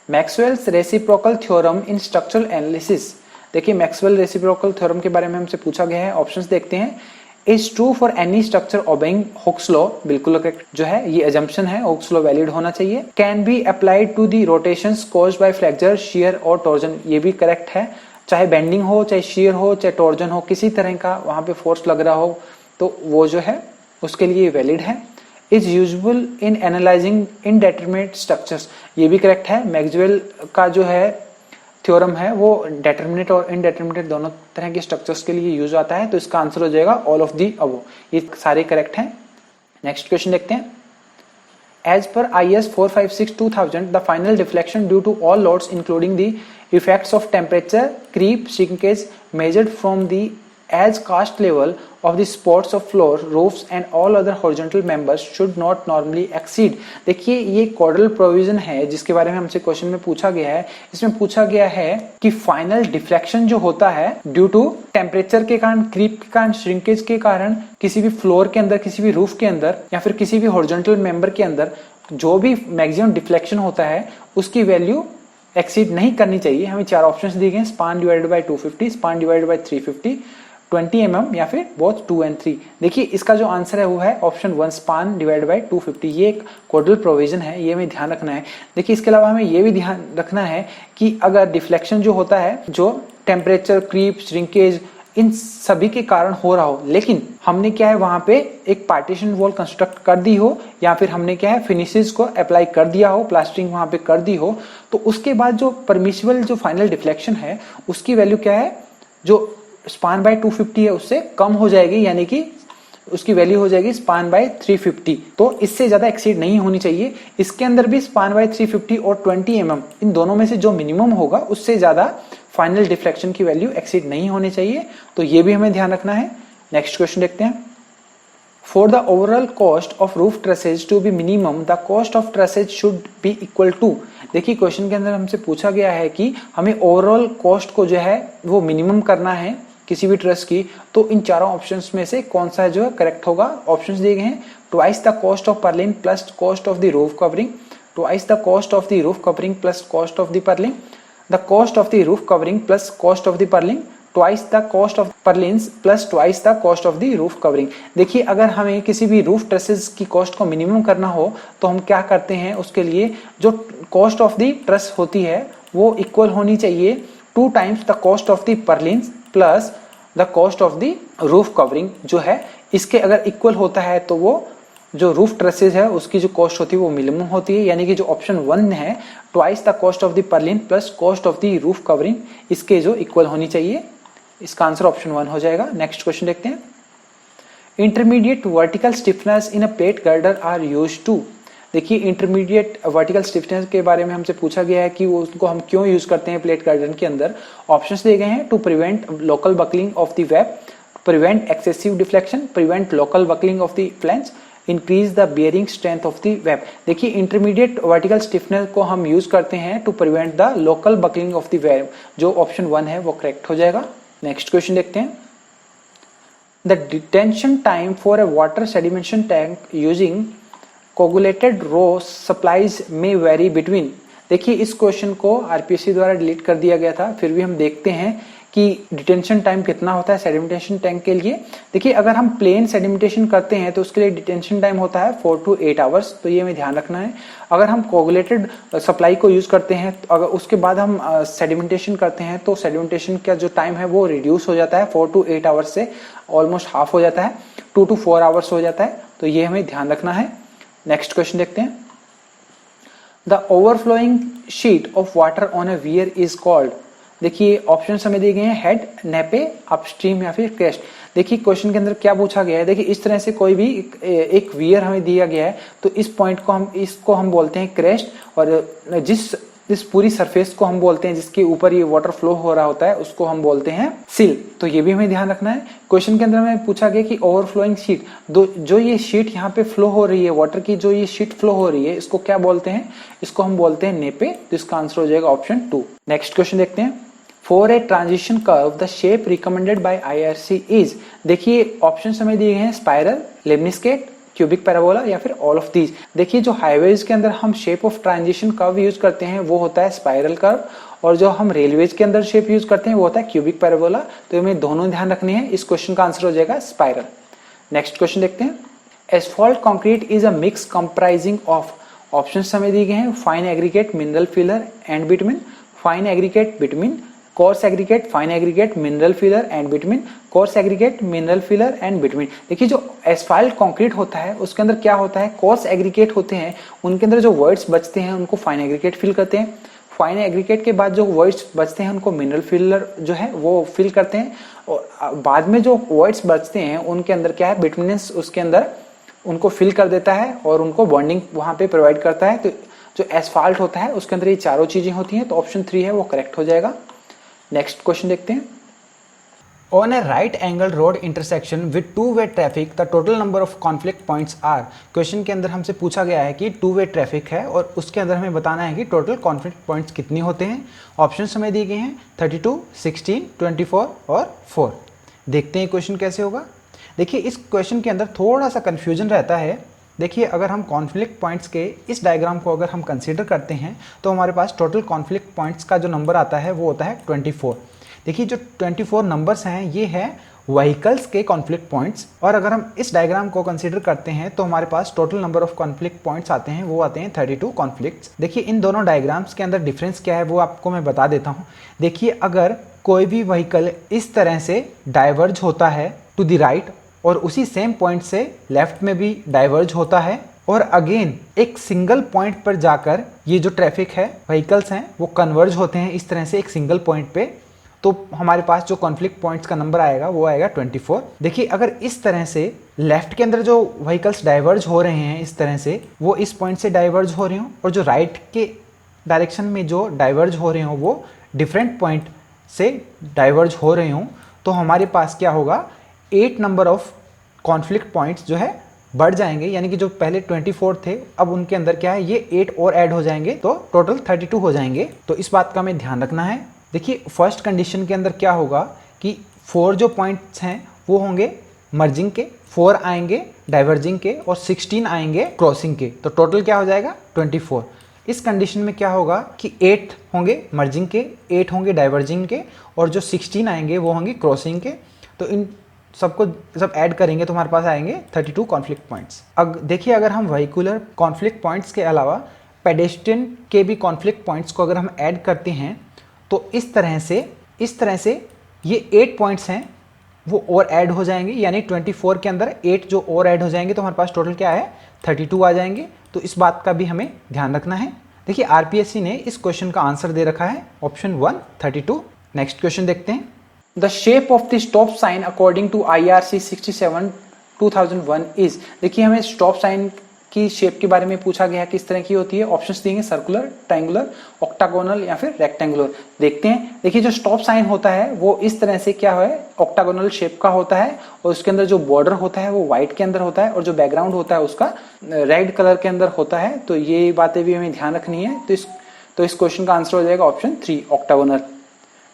Maxwell's reciprocal theorem in structural analysis. देखिए मैक्सवेल रेसिप्रोकल थ्योरम के बारे में हमसे पूछा गया है। ऑप्शंस देखते हैं, is true for any structure obeying Hooke's law, बिल्कुल करेक्ट जो है, ये अजम्पशन है, हुक्स लॉ वैलिड होना चाहिए। Can be applied to the rotations caused by flexure, shear और टॉर्जन, ये भी करेक्ट है। चाहे बेंडिंग हो, चाहे शियर हो, चाहे टॉर्जन हो, किसी तरह का वहां पे फोर्स लग रहा हो तो वो जो है उसके लिए वैलिड है। Is usual in analysing indeterminate structures, ये भी करेक्ट है। मैक्सवेल का जो है थ्योरम है वो डेटरमिनेट और इनडेटरमिनेट दोनों तरह के स्ट्रक्चर्स के लिए यूज आता है। तो इसका आंसर हो जाएगा ऑल ऑफ दी अबव, ये सारे करेक्ट हैं। नेक्स्ट क्वेश्चन देखते हैं, as per IS 456/2000 the final deflection due to all loads including the effects of temperature, creep, shrinkage measured from the as cast level of the supports of floor, roofs and all other horizontal members should not normally exceed। देखिए ये chordal provision है जिसके बारे में हमसे question में पूछा गया है। इसमें पूछा गया है कि फाइनल डिफ्लेक्शन जो होता है ड्यू टू टेम्परेचर के कारण, क्रीप के कारण, श्रिंकेज के कारण, किसी भी फ्लोर के अंदर, किसी भी रूफ के अंदर या फिर किसी भी हॉरिजॉन्टल मेंबर के अंदर जो भी मैक्सिमम डिफ्लेक्शन होता है उसकी वैल्यू एक्सीड नहीं करनी चाहिए। हमें 4 ऑप्शंस दिए गए, span divided by 250, span divided by 350, 20 mm या फिर बोथ 2 and 3। देखिए इसका जो आंसर है वो है ऑप्शन 1, स्पान डिवाइड बाय 250। ये एक कोडल प्रोविजन है, ये हमें ध्यान रखना है। देखिए इसके अलावा हमें ये भी ध्यान रखना है कि अगर डिफ्लेक्शन जो होता है जो टेम्परेचर, क्रीप, श्रिंकेज इन सभी के कारण हो रहा हो, लेकिन हमने क्या है वहां पे एक पार्टीशन वॉल कंस्ट्रक्ट कर दी हो या फिर हमने क्या है फिनिशेस को अप्लाई कर दिया हो, प्लास्टरिंग वहां पे कर दी हो, तो उसके बाद जो परमिसिबल जो फाइनल डिफ्लेक्शन है उसकी वैल्यू क्या है, जो स्पान बाय 250 है उससे कम हो जाएगी, यानी कि उसकी वैल्यू हो जाएगी स्पान बाय 350। तो इससे ज्यादा एक्सीड नहीं होनी चाहिए। इसके अंदर भी स्पान बाय 350 और 20 mm इन दोनों में से जो मिनिमम होगा उससे ज्यादा फाइनल डिफ्लेक्शन की वैल्यू एक्सीड नहीं होनी चाहिए। तो ये भी हमें ध्यान रखना है। नेक्स्ट क्वेश्चन देखते हैं, for the overall cost of roof trusses to be minimum the cost of trusses should be equal to. देखिए क्वेश्चन के अंदर हमसे पूछा गया है कि हमें ओवरऑल कॉस्ट को जो है वो मिनिमम करना है किसी भी ट्रस की, तो इन चारों ऑप्शंस में से कौन सा जो है करेक्ट होगा। ऑप्शंस दिए गए हैं, twice the cost of Perlin plus cost of the roof covering, twice the cost of the roof covering plus cost of the pearling, the cost of the roof covering plus cost of the pearling, twice the cost of purlins plus twice the cost of the roof covering. देखिए अगर हमें किसी भी roof trusses की cost को minimum करना हो तो हम क्या करते हैं, उसके लिए जो कॉस्ट ऑफ द ट्रस होती है वो इक्वल होनी चाहिए 2 times the cost of the purlins plus the cost of the roof covering जो है। इसके अगर इक्वल होता है तो वो जो रूफ ट्रसेस है उसकी जो कॉस्ट होती है वो मिनिमम होती है, यानी कि जो ऑप्शन 1 है twice the cost of the Perlin plus cost of the roof covering, इसके जो इक्वल होनी चाहिए। इसका आंसर ऑप्शन 1 हो जाएगा। नेक्स्ट क्वेश्चन देखते हैं, intermediate vertical stiffeners in a plate girder are used to. देखिए इंटरमीडिएट वर्टिकल स्टिफनेस के बारे में हमसे पूछा गया है कि उसको हम क्यों यूज करते हैं प्लेट गार्डन के अंदर। ऑप्शंस दिए गए हैं, to prevent local buckling of the web, prevent excessive deflection, prevent local buckling of the flange, increase the bearing strength of the web. देखिए इंटरमीडिएट वर्टिकल स्टिफनेस को हम यूज करते हैं to prevent the local buckling of the web, जो option 1 है वो correct हो जाएगा। नेक्स्ट क्वेश्चन देखते हैं, the detention time for a water sedimentation tank using coagulated raw supplies may vary between. देखिए इस क्वेश्चन को आरपीएससी द्वारा डिलीट कर दिया गया था, फिर भी हम देखते हैं कि डिटेंशन टाइम कितना होता है सेडिमेंटेशन टैंक के लिए। देखिए अगर हम प्लेन सेडिमेंटेशन करते हैं तो उसके लिए डिटेंशन टाइम होता है 4 to 8 आवर्स, तो ये हमें ध्यान रखना है। अगर हम कोगुलेटेड सप्लाई को यूज करते हैं तो अगर उसके बाद हम सेडिमेंटेशन करते हैं तो सेडिमेंटेशन का जो टाइम है वो रिड्यूस हो जाता है 4 to 8 आवर्स से ऑलमोस्ट हाफ हो जाता है, 2 to 4 आवर्स हो जाता है, तो ये हमें ध्यान रखना है। नेक्स्ट क्वेश्चन देखते हैं, the overflowing sheet of water on a weird is called. देखिए ऑप्शन हमें दिए गए हैं, हेड, नेपे, अपस्ट्रीम या फिर क्रेस्ट। देखिए क्वेश्चन के अंदर क्या पूछा गया है, देखिए इस तरह से कोई भी एक वियर हमें दिया गया है, तो इस पॉइंट को इसको हम बोलते हैं क्रेस्ट, और जिस पूरी सरफेस को हम बोलते हैं जिसके ऊपर ये वाटर फ्लो हो रहा होता है उसको हम बोलते हैं सिल। तो ये भी हमें ध्यान रखना है। क्वेश्चन के अंदर हमें पूछा गया कि ओवरफ्लोइंग शीट, जो ये शीट यहाँ पे फ्लो हो रही है, वाटर की जो ये शीट फ्लो हो रही है, इसको क्या बोलते हैं, इसको हम बोलते हैं नेपे। तो इसका आंसर हो जाएगा ऑप्शन 2। नेक्स्ट क्वेश्चन देखते हैं। For a transition curve the shape recommended by IRC is, देखिए ऑप्शन हमें दिए हैं स्पाइरल, लेमनिस्केट, क्यूबिक पैराबोला या फिर ऑल ऑफ दीज। देखिए जो हाईवेज के अंदर हम shape of transition curve use करते हैं वो होता है स्पाइरल कर्व, और जो हम रेलवेज के अंदर शेप यूज करते हैं वो होता है क्यूबिक पैराबोला। तो हमें दोनों ध्यान रखने हैं। इस क्वेश्चन का आंसर हो जाएगा स्पाइरल। नेक्स्ट क्वेश्चन देखते हैं। Asphalt concrete is a mix comprising of, options हमें दिए गए हैं fine aggregate, mineral filler and bitumen, fine aggregate bitumen, coarse aggregate, fine aggregate, mineral filler and bitumen, coarse aggregate, mineral filler and bitumen. देखिए जो asphalt concrete होता है उसके अंदर क्या होता है, कोर्स एग्रीगेट होते हैं, उनके अंदर जो वर्ड्स बचते हैं उनको फाइन एग्रीगेट फिल करते हैं। फाइन एग्रीगेट के बाद जो वर्ड्स बचते हैं उनको मिनरल फिलर जो है वो फिल करते हैं, और बाद में जो वर्ड्स बचते हैं उनके अंदर क्या है, बिटुमिनस उसके अंदर उनको फिल कर देता है और उनको बॉन्डिंग वहां पे प्रोवाइड करता है। तो जो एस्फाल्ट होता है उसके अंदर ये चारों चीजें होती हैं। तो ऑप्शन 3 है वो करेक्ट हो जाएगा। नेक्स्ट क्वेश्चन देखते हैं। On a right angle road intersection with two way traffic the total number of conflict points are. Question के अंदर हमसे पूछा गया है कि टू वे ट्रैफिक है और उसके अंदर हमें बताना है कि टोटल कॉन्फ्लिक्ट पॉइंट्स कितने होते हैं। ऑप्शंस हमें दिए गए हैं 32, 16, 24 और 4। देखते हैं क्वेश्चन कैसे होगा। देखिए इस क्वेश्चन के अंदर थोड़ा सा कन्फ्यूजन रहता है। देखिए अगर हम कॉन्फ्लिक्ट पॉइंट्स के इस डायग्राम को अगर हम कंसीडर करते हैं तो हमारे पास टोटल कॉन्फ्लिक्ट पॉइंट्स का जो नंबर आता है वो होता है 24। देखिए जो 24 नंबर्स हैं ये है व्हीकल्स के कॉन्फ्लिक्ट पॉइंट्स, और अगर हम इस डायग्राम को कंसीडर करते हैं तो हमारे पास total number of conflict points आते हैं वो आते हैं 32 कॉन्फ्लिक्ट्स। देखिए इन दोनों डायग्राम्स के अंदर डिफरेंस क्या है वो आपको मैं बता देता हूँ। देखिए अगर कोई भी व्हीकल इस तरह से डाइवर्ज होता है टू द राइट और उसी सेम पॉइंट से लेफ्ट में भी डाइवर्ज होता है, और अगेन एक सिंगल पॉइंट पर जाकर ये जो ट्रैफिक है व्हीकल्स हैं वो कन्वर्ज होते हैं इस तरह से एक सिंगल पॉइंट पे, तो हमारे पास जो कॉन्फ्लिक्ट पॉइंट्स का नंबर आएगा वो आएगा 24। देखिए अगर इस तरह से लेफ्ट के अंदर जो व्हीकल्स डाइवर्ज हो रहे हैं इस तरह से वो इस पॉइंट से डाइवर्ज हो रहे हो, और जो राइट के डायरेक्शन में जो डाइवर्ज हो रहे हो वो डिफरेंट पॉइंट से डाइवर्ज हो रहे हो, तो हमारे पास क्या होगा 8 नंबर ऑफ कॉन्फ्लिक्ट पॉइंट्स जो है बढ़ जाएंगे। यानी कि जो पहले 24 थे अब उनके अंदर क्या है ये 8 और ऐड हो जाएंगे तो टोटल 32 हो जाएंगे। तो इस बात का हमें ध्यान रखना है। देखिए फर्स्ट कंडीशन के अंदर क्या होगा कि 4 जो पॉइंट्स हैं वो होंगे मर्जिंग के, 4 आएंगे डाइवर्जिंग के और 16 आएंगे क्रॉसिंग के, तो टोटल क्या हो जाएगा 24। इस कंडीशन में क्या होगा कि 8 होंगे मर्जिंग के, 8 होंगे डाइवर्जिंग के और जो 16 आएंगे वो होंगे क्रॉसिंग के। तो इन सबको सब ऐड करेंगे तो हमारे पास आएंगे 32 कॉन्फ्लिक्ट पॉइंट्स। अब देखिए अगर हम व्हीकुलर कॉन्फ्लिक्ट पॉइंट्स के अलावा पेडेस्ट्रियन के भी कॉन्फ्लिक्ट पॉइंट्स को अगर हम ऐड करते हैं तो इस तरह से ये 8 पॉइंट्स हैं वो और ऐड हो जाएंगे, यानी 24 के अंदर 8 जो और ऐड हो जाएंगे तो हमारे पास टोटल क्या है 32 आ जाएंगे। तो इस बात का भी हमें ध्यान रखना है। देखिए आरपीएससी ने इस क्वेश्चन का आंसर दे रखा है ऑप्शन 1 32। नेक्स्ट क्वेश्चन देखते हैं। The shape of the stop sign according to IRC 67 2001 is. देखिए हमें स्टॉप साइन की शेप के बारे में पूछा गया है किस तरह की होती है। ऑप्शंस देंगे सर्कुलर, ट्रायंगुलर, ऑक्टागोनल या फिर रेक्टेंगुलर। देखते हैं। देखिए जो स्टॉप साइन होता है वो इस तरह से क्या है ऑक्टागोनल शेप का होता है और उसके अंदर जो बॉर्डर होता है वो व्हाइट के अंदर होता है और जो बैकग्राउंड होता है उसका रेड कलर के अंदर होता है। तो ये बातें भी हमें ध्यान रखनी है। तो इस क्वेश्चन का आंसर हो जाएगा ऑप्शन 3 ऑक्टागोनल।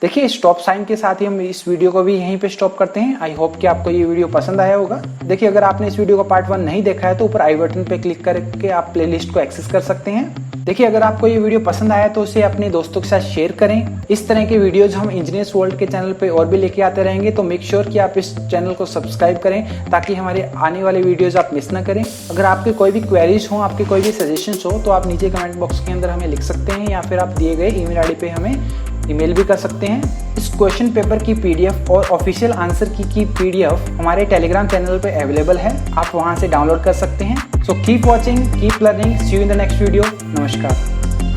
देखिए स्टॉप साइन के साथ ही हम इस वीडियो को भी यहीं पे स्टॉप करते हैं। आई होप कि आपको ये वीडियो पसंद आया होगा। देखिए अगर आपने इस वीडियो का पार्ट 1 नहीं देखा है तो ऊपर आई बटन पे क्लिक करके आप प्लेलिस्ट को एक्सेस कर सकते हैं। देखिए अगर आपको ये वीडियो पसंद आया तो उसे अपने दोस्तों के साथ शेयर करें। इस तरह के वीडियोज हम इंजीनियर्स वर्ल्ड के चैनल पे और भी लेके आते रहेंगे, तो मेक श्योर कि आप इस चैनल को सब्सक्राइब करें ताकि हमारे आने वाले वीडियोज आप मिस ना करें। अगर आपके कोई भी क्वेरीज हो, आपके कोई भी सजेशंस हो तो आप नीचे कमेंट बॉक्स के अंदर हमें लिख सकते हैं या फिर आप दिए गए ईमेल आईडी पे हमें ईमेल भी कर सकते हैं। इस क्वेश्चन पेपर की पीडीएफ और ऑफिशियल आंसर की पीडीएफ हमारे टेलीग्राम चैनल पे अवेलेबल है, आप वहां से डाउनलोड कर सकते हैं। So keep watching, keep learning, see you in the next video. नमस्कार।